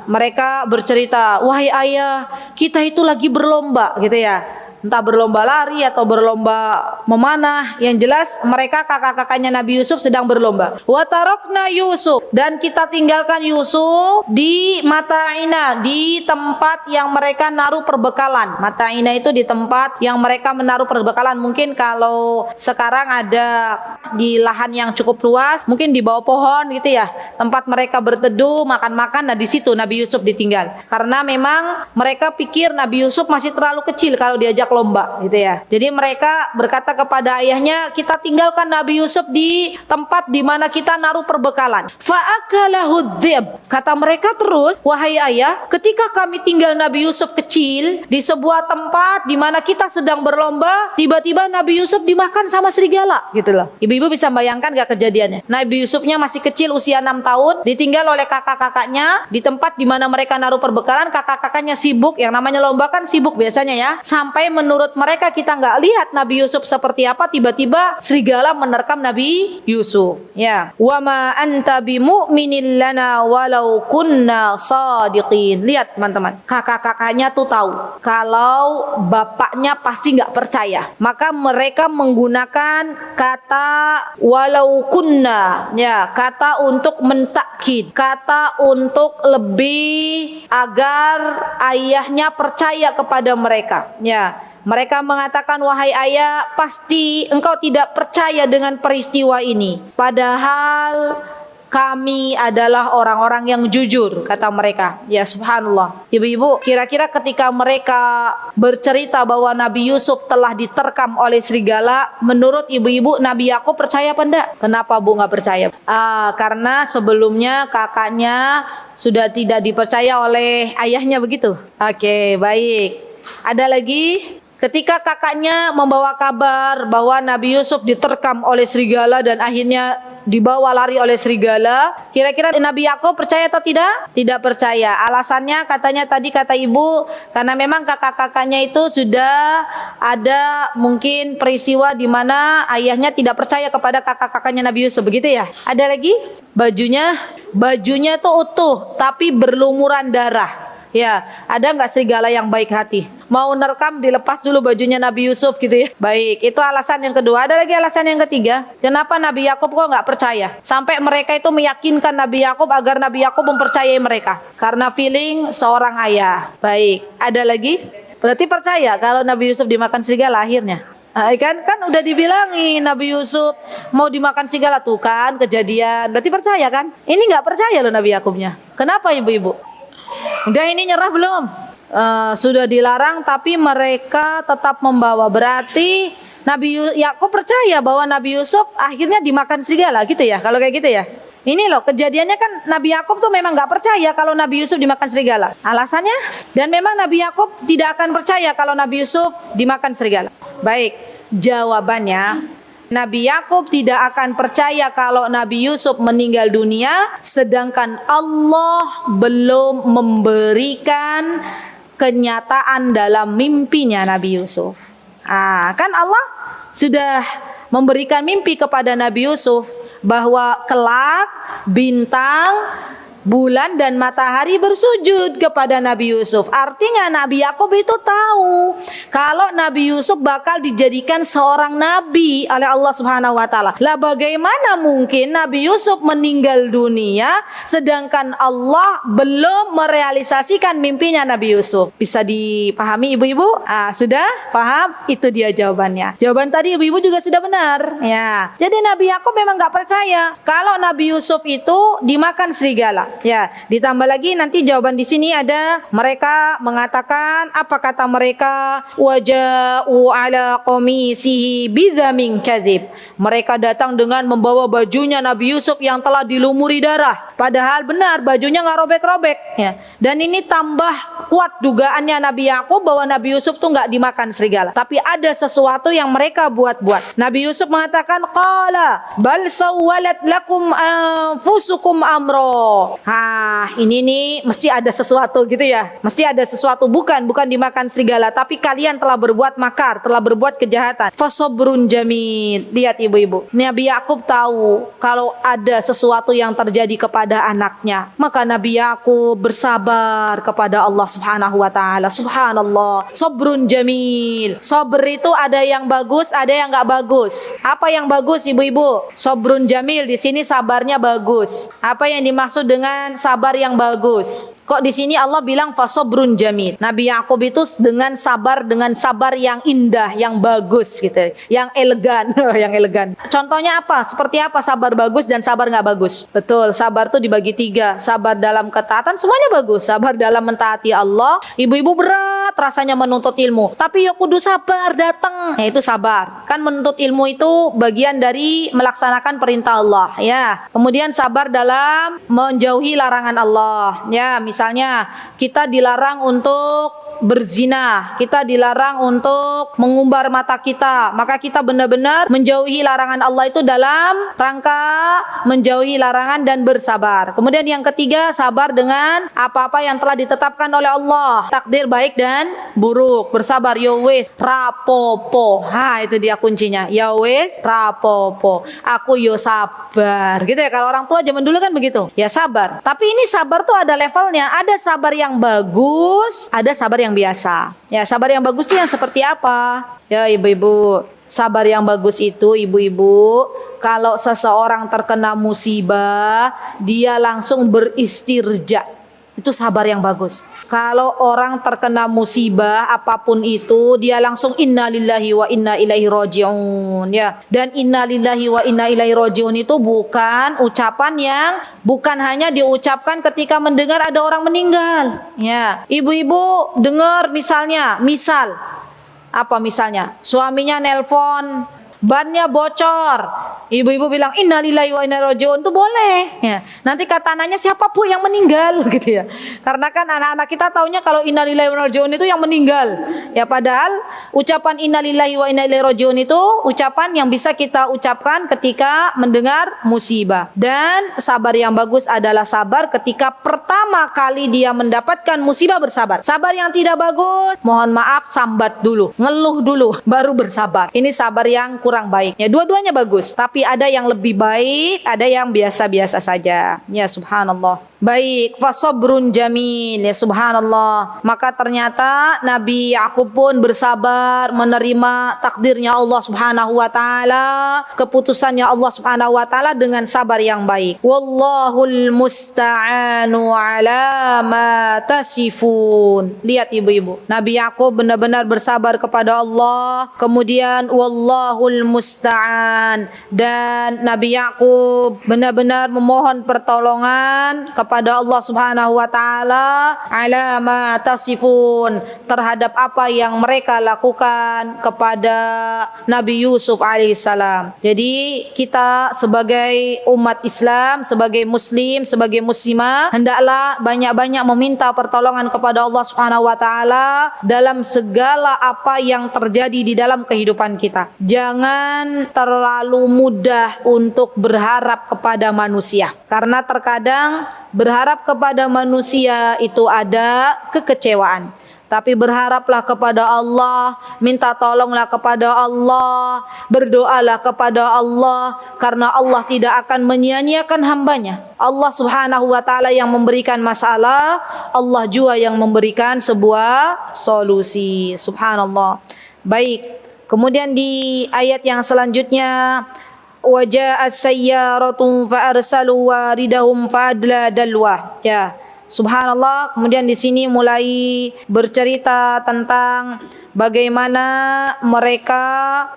Mereka bercerita, "Wahai ayah, kita itu lagi berlomba," gitu ya. Entah berlomba lari atau berlomba memanah, yang jelas mereka kakak-kakaknya Nabi Yusuf sedang berlomba. Wa tarakna Yusuf, dan kita tinggalkan Yusuf di mata'ina, di tempat yang mereka naruh perbekalan. Mata'ina itu di tempat yang mereka menaruh perbekalan. Mungkin kalau sekarang ada di lahan yang cukup luas, mungkin di bawah pohon gitu ya, tempat mereka berteduh, makan-makan. Nah di situ Nabi Yusuf ditinggal, karena memang mereka pikir Nabi Yusuf masih terlalu kecil kalau diajak lomba gitu ya. Jadi mereka berkata kepada ayahnya, kita tinggalkan Nabi Yusuf di tempat di mana kita naruh perbekalan. Fa'akalahu dzib. Kata mereka terus, wahai ayah, ketika kami tinggal Nabi Yusuf kecil di sebuah tempat di mana kita sedang berlomba, tiba-tiba Nabi Yusuf dimakan sama serigala gitu loh. Ibu-ibu bisa bayangkan gak kejadiannya? Nabi Yusufnya masih kecil, usia 6 tahun, ditinggal oleh kakak-kakaknya di tempat di mana mereka naruh perbekalan. Kakak-kakaknya sibuk, yang namanya lomba kan sibuk biasanya ya, sampai menurut mereka kita nggak lihat Nabi Yusuf seperti apa, tiba-tiba serigala menerkam Nabi Yusuf. Ya, wa ma anta bimu'minin lana walau kunna shadiqin. Lihat teman-teman, kakak-kakaknya tuh tahu kalau bapaknya pasti nggak percaya, maka mereka menggunakan kata walau kunna, ya, kata untuk mentakkid, kata untuk lebih agar ayahnya percaya kepada mereka. Ya, mereka mengatakan, wahai ayah, pasti engkau tidak percaya dengan peristiwa ini. Padahal kami adalah orang-orang yang jujur, kata mereka. Ya subhanallah. Ibu-ibu, kira-kira ketika mereka bercerita bahwa Nabi Yusuf telah diterkam oleh serigala, menurut ibu-ibu Nabi Yakub percaya apa enggak? Kenapa Bu nggak percaya? Karena sebelumnya kakaknya sudah tidak dipercaya oleh ayahnya, begitu. Oke, baik. Ada lagi? Ketika kakaknya membawa kabar bahwa Nabi Yusuf diterkam oleh serigala dan akhirnya dibawa lari oleh serigala, kira-kira Nabi Yakub percaya atau tidak? Tidak percaya. Alasannya katanya tadi kata ibu, karena memang kakak-kakaknya itu sudah ada mungkin peristiwa di mana ayahnya tidak percaya kepada kakak-kakaknya Nabi Yusuf, begitu ya. Ada lagi? Bajunya itu utuh tapi berlumuran darah. Ya, ada nggak serigala yang baik hati? Mau nerkam dilepas dulu bajunya Nabi Yusuf gitu ya. Baik, itu alasan yang kedua. Ada lagi alasan yang ketiga. Kenapa Nabi Yakub kok nggak percaya? Sampai mereka itu meyakinkan Nabi Yakub agar Nabi Yakub mempercayai mereka. Karena feeling seorang ayah. Baik, ada lagi? Berarti percaya kalau Nabi Yusuf dimakan serigala akhirnya. Kan udah dibilangin Nabi Yusuf mau dimakan serigala, tuh kan kejadian. Berarti percaya kan? Ini nggak percaya loh Nabi Yakubnya. Kenapa ibu-ibu? Udah ini nyerah belum? Sudah dilarang tapi mereka tetap membawa. Berarti Nabi Yakub percaya bahwa Nabi Yusuf akhirnya dimakan serigala gitu ya. Kalau kayak gitu ya. Ini loh kejadiannya kan, Nabi Yakub tuh memang gak percaya kalau Nabi Yusuf dimakan serigala. Alasannya? Dan memang Nabi Yakub tidak akan percaya kalau Nabi Yusuf dimakan serigala. Baik, jawabannya Nabi Yakub tidak akan percaya kalau Nabi Yusuf meninggal dunia, sedangkan Allah belum memberikan kenyataan dalam mimpinya Nabi Yusuf. Kan Allah sudah memberikan mimpi kepada Nabi Yusuf bahwa kelak bintang, bulan dan matahari bersujud kepada Nabi Yusuf. Artinya Nabi Yakub itu tahu kalau Nabi Yusuf bakal dijadikan seorang nabi oleh Allah Subhanahu wa taala. Lah bagaimana mungkin Nabi Yusuf meninggal dunia sedangkan Allah belum merealisasikan mimpinya Nabi Yusuf? Bisa dipahami ibu-ibu? Sudah paham? Itu dia jawabannya. Jawaban tadi ibu-ibu juga sudah benar. Ya. Jadi Nabi Yakub memang nggak percaya kalau Nabi Yusuf itu dimakan serigala. Ya, ditambah lagi nanti jawaban di sini ada mereka mengatakan, apa kata mereka? Waja'u ala qamisihi bidzamin kadzib. Mereka datang dengan membawa bajunya Nabi Yusuf yang telah dilumuri darah. Padahal benar bajunya nggak robek-robek. Ya. Dan ini tambah kuat dugaannya Nabi Yakub bahwa Nabi Yusuf tuh nggak dimakan serigala. Tapi ada sesuatu yang mereka buat-buat. Nabi Yusuf mengatakan, qala bal sawwalat lakum anfusukum amro. Ini nih mesti ada sesuatu gitu ya. Mesti ada sesuatu, bukan dimakan serigala, tapi kalian telah berbuat makar, telah berbuat kejahatan. Fasobrun jamil. Lihat ibu-ibu, Nabi Yakub tahu kalau ada sesuatu yang terjadi kepada anaknya, maka Nabi Yakub bersabar kepada Allah Subhanahu wa taala. Subhanallah. Sobrun jamil. Sabr itu ada yang bagus, ada yang enggak bagus. Apa yang bagus ibu-ibu? Sobrun jamil, di sini sabarnya bagus. Apa yang dimaksud dengan sabar yang bagus? Kok di sini Allah bilang fasobrun jamil? Nabi Yakub itu dengan sabar yang indah, yang bagus gitu, yang elegan, yang elegan. Contohnya apa? Seperti apa sabar bagus dan sabar nggak bagus? Betul, sabar tuh dibagi 3. Sabar dalam ketaatan semuanya bagus. Sabar dalam mentaati Allah. Ibu-ibu berat rasanya menuntut ilmu, tapi ya kudu sabar datang. Itu sabar. Kan menuntut ilmu itu bagian dari melaksanakan perintah Allah. Ya. Kemudian sabar dalam menjauhi larangan Allah. Ya, misalnya kita dilarang untuk berzina, kita dilarang untuk mengumbar mata kita, maka kita benar-benar menjauhi larangan Allah itu dalam rangka menjauhi larangan dan bersabar. Kemudian yang ketiga, sabar dengan apa-apa yang telah ditetapkan oleh Allah, takdir baik dan buruk. Bersabar, yo wes rapopo. Itu dia kuncinya. Ya wes rapopo. Aku yo sabar. Gitu ya, kalau orang tua zaman dulu kan begitu. Ya sabar. Tapi ini sabar tuh ada levelnya. Ada sabar yang bagus, ada sabar yang biasa. Ya, sabar yang bagus itu yang seperti apa? Ya, ibu-ibu, sabar yang bagus itu ibu-ibu, kalau seseorang terkena musibah, dia langsung beristirja. Itu sabar yang bagus. Kalau orang terkena musibah apapun itu, dia langsung innalillahi wa inna ilaihi raji'un, ya. Dan innalillahi wa inna ilaihi raji'un itu bukan ucapan yang bukan hanya diucapkan ketika mendengar ada orang meninggal, ya. Ibu-ibu dengar misal apa misalnya? Suaminya nelpon, bannya bocor. Ibu-ibu bilang innalillahi wa inna ilaihi raji'un itu boleh. Ya. Nanti kata anaknya siapa pun yang meninggal gitu ya. Karena kan anak-anak kita taunya kalau innalillahi wa inna ilaihi raji'un itu yang meninggal. Ya padahal ucapan innalillahi wa inna ilaihi raji'un itu ucapan yang bisa kita ucapkan ketika mendengar musibah. Dan sabar yang bagus adalah sabar ketika pertama kali dia mendapatkan musibah, bersabar. Sabar yang tidak bagus, mohon maaf, sambat dulu, ngeluh dulu, baru bersabar. Ini sabar yang kurang baik. Ya, dua-duanya bagus, tapi ada yang lebih baik, ada yang biasa-biasa saja. Ya, subhanallah. Baik, fasobrun jamil. Ya, subhanallah. Maka ternyata Nabi Yakub pun bersabar menerima takdirnya Allah Subhanahu wa taala, keputusannya Allah Subhanahu wa taala dengan sabar yang baik. Wallahul musta'anu ala ma tasifun. Lihat ibu-ibu, Nabi Yakub benar-benar bersabar kepada Allah. Kemudian wallahul musta'an, dan Nabi Yakub benar-benar memohon pertolongan kepada Allah Subhanahu wa taala ala ma tasifun, terhadap apa yang mereka lakukan kepada Nabi Yusuf alaihissalam. Jadi kita sebagai umat Islam, sebagai muslim, sebagai muslimah, hendaklah banyak-banyak meminta pertolongan kepada Allah Subhanahu wa taala dalam segala apa yang terjadi di dalam kehidupan kita. Jangan jangan terlalu mudah untuk berharap kepada manusia. Karena terkadang berharap kepada manusia itu ada kekecewaan. Tapi berharaplah kepada Allah, minta tolonglah kepada Allah, berdoalah kepada Allah, karena Allah tidak akan menyia-nyiakan hambanya. Allah subhanahu wa ta'ala yang memberikan masalah, Allah juga yang memberikan sebuah solusi. Subhanallah. Baik, kemudian di ayat yang selanjutnya, وَجَاءَتْ سَيَّارَةٌ فَأَرْسَلُوا وَارِدَهُمْ فَأَدْلَى دَلْوَهُ. Ya. Subhanallah, kemudian di sini mulai bercerita tentang bagaimana mereka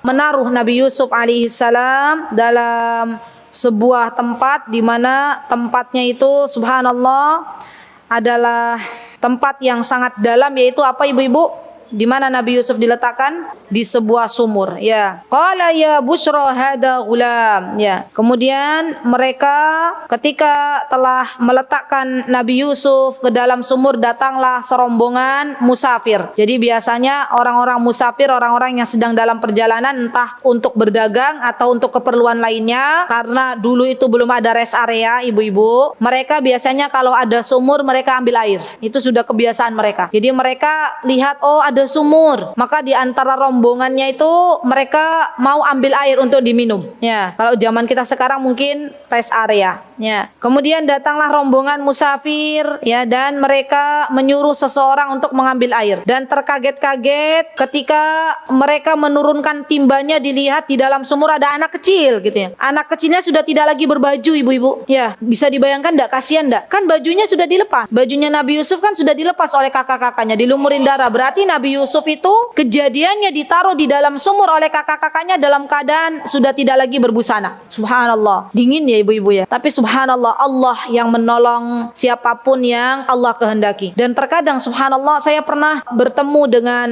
menaruh Nabi Yusuf alaihissalam dalam sebuah tempat di mana tempatnya itu subhanallah adalah tempat yang sangat dalam, yaitu apa ibu-ibu? Di mana Nabi Yusuf diletakkan? Di sebuah sumur. Ya. Qala ya busyra hada ghulam. Ya. Kemudian mereka ketika telah meletakkan Nabi Yusuf ke dalam sumur, datanglah serombongan musafir. Jadi biasanya orang-orang musafir, orang-orang yang sedang dalam perjalanan entah untuk berdagang atau untuk keperluan lainnya, karena dulu itu belum ada rest area ibu-ibu. Mereka biasanya kalau ada sumur mereka ambil air. Itu sudah kebiasaan mereka. Jadi mereka lihat, oh ada sumur, maka di antara rombongannya itu mereka mau ambil air untuk diminum. Ya, kalau zaman kita sekarang mungkin rest area. Ya. Kemudian datanglah rombongan musafir, ya, dan mereka menyuruh seseorang untuk mengambil air. Dan terkaget-kaget ketika mereka menurunkan timbanya, dilihat di dalam sumur ada anak kecil, gitu ya. Anak kecilnya sudah tidak lagi berbaju, ibu-ibu. Ya, bisa dibayangkan enggak, kasihan enggak? Kan bajunya sudah dilepas. Bajunya Nabi Yusuf kan sudah dilepas oleh kakak-kakaknya, dilumurin darah. Berarti Nabi Yusuf itu kejadiannya ditaruh di dalam sumur oleh kakak-kakaknya dalam keadaan sudah tidak lagi berbusana. Subhanallah. Dingin ya ibu-ibu ya. Tapi subhanallah, Allah yang menolong siapapun yang Allah kehendaki. Dan terkadang subhanallah, saya pernah bertemu dengan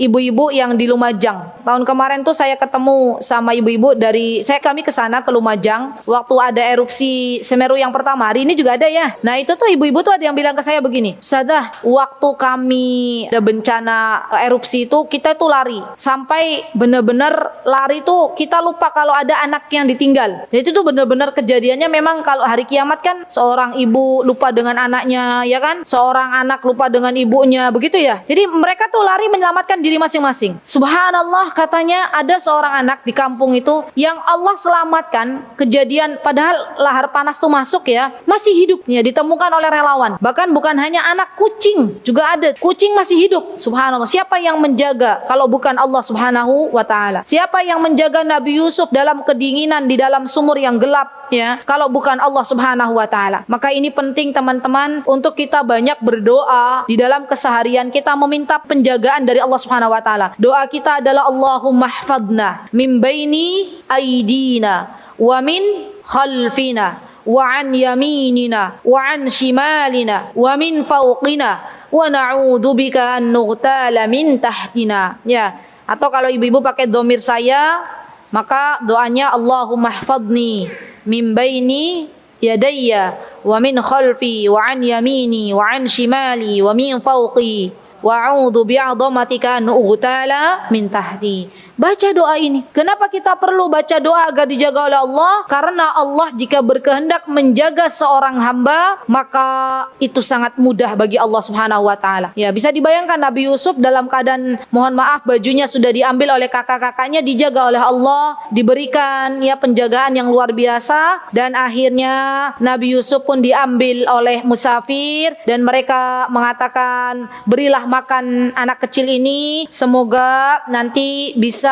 ibu-ibu yang di Lumajang. Tahun kemarin tuh saya ketemu sama ibu-ibu kami ke sana ke Lumajang waktu ada erupsi Semeru yang pertama. Hari ini juga ada ya. Nah, itu tuh ibu-ibu tuh ada yang bilang ke saya begini, "Ustazah, waktu kami ada bencana erupsi itu kita tuh lari. Sampai benar-benar lari tuh kita lupa kalau ada anak yang ditinggal." Jadi itu tuh benar-benar kejadiannya memang kalau hari kiamat kan seorang ibu lupa dengan anaknya, ya kan? Seorang anak lupa dengan ibunya, begitu ya. Jadi mereka tuh lari menyelamatkan diri masing-masing. Subhanallah, katanya ada seorang anak di kampung itu yang Allah selamatkan, kejadian padahal lahar panas tuh masuk ya, masih hidupnya ditemukan oleh relawan. Bahkan bukan hanya anak, kucing juga ada. Kucing masih hidup. Subhanallah. Siapa yang menjaga kalau bukan Allah Subhanahu wa taala? Siapa yang menjaga Nabi Yusuf dalam kedinginan di dalam sumur yang gelap ya, kalau bukan Allah Subhanahu wa taala? Maka ini penting teman-teman untuk kita banyak berdoa di dalam keseharian kita, meminta penjagaan dari Allah Subhanahu wa taala. Doa kita adalah Allahumma hfadna min baini aidina wa min khalfina wa an yaminina wa an shimalina wa min fawqina wa na'udzubika an nughtala min tahtina. Ya, atau kalau ibu-ibu pakai dhamir saya, maka doanya Allahumma hfadni min baini yadayya wa min khalfi wa an yamini wa an shimali wa min fawqi wa'udzu bi'azamatika an ughtala min tahti. Baca doa ini. Kenapa kita perlu baca doa agar dijaga oleh Allah? Karena Allah jika berkehendak menjaga seorang hamba, maka itu sangat mudah bagi Allah Subhanahu wa taala. Ya, bisa dibayangkan Nabi Yusuf dalam keadaan mohon maaf bajunya sudah diambil oleh kakak-kakaknya, dijaga oleh Allah, diberikan ya penjagaan yang luar biasa, dan akhirnya Nabi Yusuf pun diambil oleh musafir dan mereka mengatakan, "Berilah makan anak kecil ini, semoga nanti bisa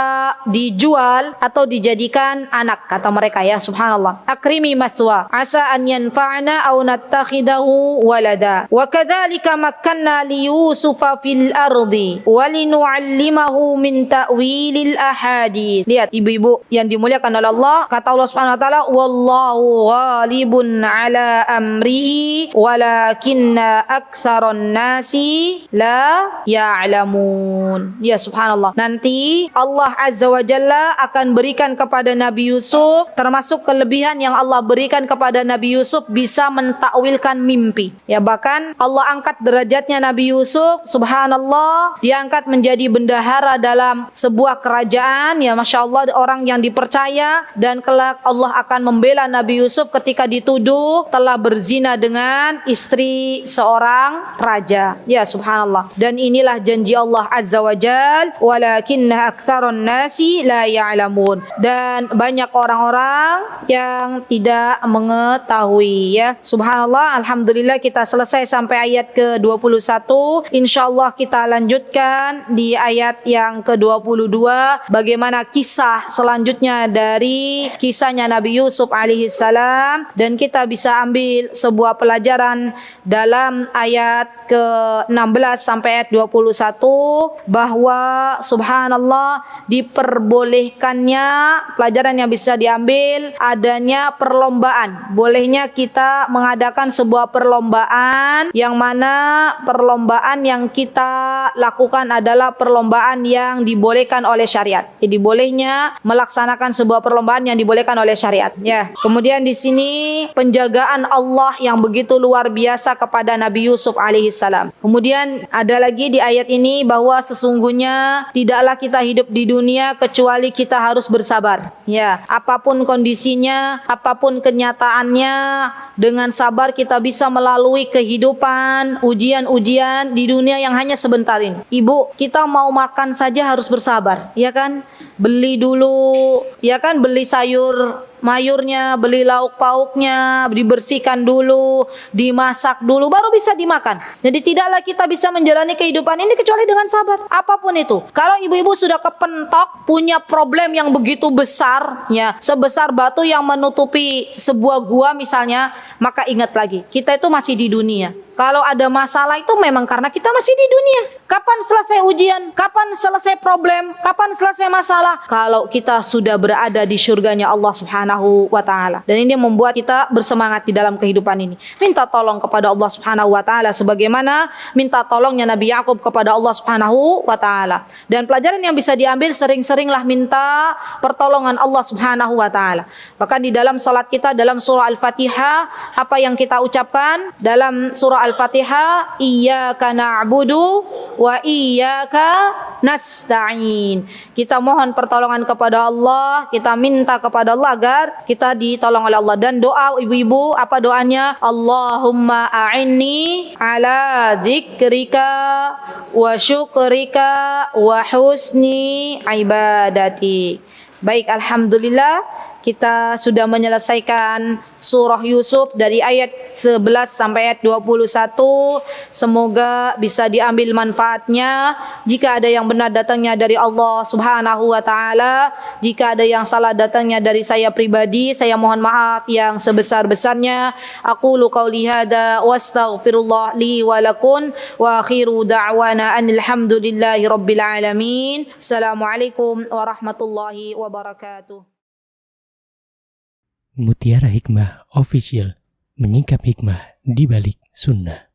dijual atau dijadikan anak," kata mereka ya. Subhanallah. "Akrimi maswa asa an yanfa'na aw nattakhidahu walada wa kadzalika makkanna li yusufa fil ardi wa linu'allimahu min ta'wilil ahadits." Lihat ibu-ibu yang dimuliakan oleh Allah, kata Allah Subhanahu wa taala, "Wallahu ghalibun ala amrihi walakinna aktsaron nasi la ya'lamun." Ya subhanallah. Nanti Allah Allah Azza wa Jalla akan berikan kepada Nabi Yusuf, termasuk kelebihan yang Allah berikan kepada Nabi Yusuf, bisa mentakwilkan mimpi. Ya, bahkan Allah angkat derajatnya Nabi Yusuf, subhanallah, diangkat menjadi bendahara dalam sebuah kerajaan. Ya, Masya Allah, orang yang dipercaya, dan kelak Allah akan membela Nabi Yusuf ketika dituduh telah berzina dengan istri seorang raja. Ya, subhanallah. Dan inilah janji Allah Azza wa Jal, walakinna aktsaron nasi la ya'lamun. Dan banyak orang-orang yang tidak mengetahui. Ya, subhanallah. Alhamdulillah kita selesai sampai ayat ke-21. Insyaallah kita lanjutkan di ayat yang ke-22, bagaimana kisah selanjutnya dari kisahnya Nabi Yusuf alaihi salam, dan kita bisa ambil sebuah pelajaran dalam ayat ke-16 sampai ayat 21, bahwa subhanallah diperbolehkannya, pelajaran yang bisa diambil adanya perlombaan. Bolehnya kita mengadakan sebuah perlombaan, yang mana perlombaan yang kita lakukan adalah perlombaan yang dibolehkan oleh syariat. Jadi bolehnya melaksanakan sebuah perlombaan yang dibolehkan oleh syariat. Ya. Kemudian di sini penjagaan Allah yang begitu luar biasa kepada Nabi Yusuf alaihissalam. Kemudian ada lagi di ayat ini bahwa sesungguhnya tidaklah kita hidup di dunia kecuali kita harus bersabar. Ya, apapun kondisinya, apapun kenyataannya, dengan sabar kita bisa melalui kehidupan, ujian-ujian di dunia yang hanya sebentar ini. Ibu, kita mau makan saja harus bersabar, ya kan? Beli dulu, ya kan? Beli sayur mayurnya, beli lauk pauknya, dibersihkan dulu, dimasak dulu, baru bisa dimakan. Jadi tidaklah kita bisa menjalani kehidupan ini kecuali dengan sabar, apapun itu. Kalau ibu-ibu sudah kepentok, punya problem yang begitu besar, ya, sebesar batu yang menutupi sebuah gua misalnya, maka ingat lagi, kita itu masih di dunia. Kalau ada masalah itu memang karena kita masih di dunia. Kapan selesai ujian? Kapan selesai problem? Kapan selesai masalah? Kalau kita sudah berada di surganya Allah Subhanahu wa Ta'ala. Dan ini membuat kita bersemangat di dalam kehidupan ini. Minta tolong kepada Allah Subhanahu wa Ta'ala, sebagaimana minta tolongnya Nabi Yakub kepada Allah Subhanahu wa Ta'ala. Dan pelajaran yang bisa diambil, sering-seringlah minta pertolongan Allah Subhanahu wa Ta'ala. Bahkan di dalam salat kita, dalam surah Al-Fatihah, apa yang kita ucapkan dalam surah Al-Fatihah, iyyaka na'budu wa iyyaka nasta'in. Kita mohon pertolongan kepada Allah, kita minta kepada Allah agar kita ditolong oleh Allah. Dan doa ibu-ibu, apa doanya? Allahumma a'inni ala dzikrika wa syukrika wa husni ibadati. Baik, alhamdulillah kita sudah menyelesaikan surah Yusuf dari ayat 11 sampai ayat 21. Semoga bisa diambil manfaatnya. Jika ada yang benar datangnya dari Allah Subhanahu wa Ta'ala, jika ada yang salah datangnya dari saya pribadi, saya mohon maaf yang sebesar-besarnya. Aqulu qauli hadza wastaghfirullah li wa lakum wa akhiru da'wana anil hamdulillahi rabbil alamin. Assalamualaikum warahmatullahi wabarakatuh. Mutiara Hikmah Official, menyingkap hikmah di balik sunnah.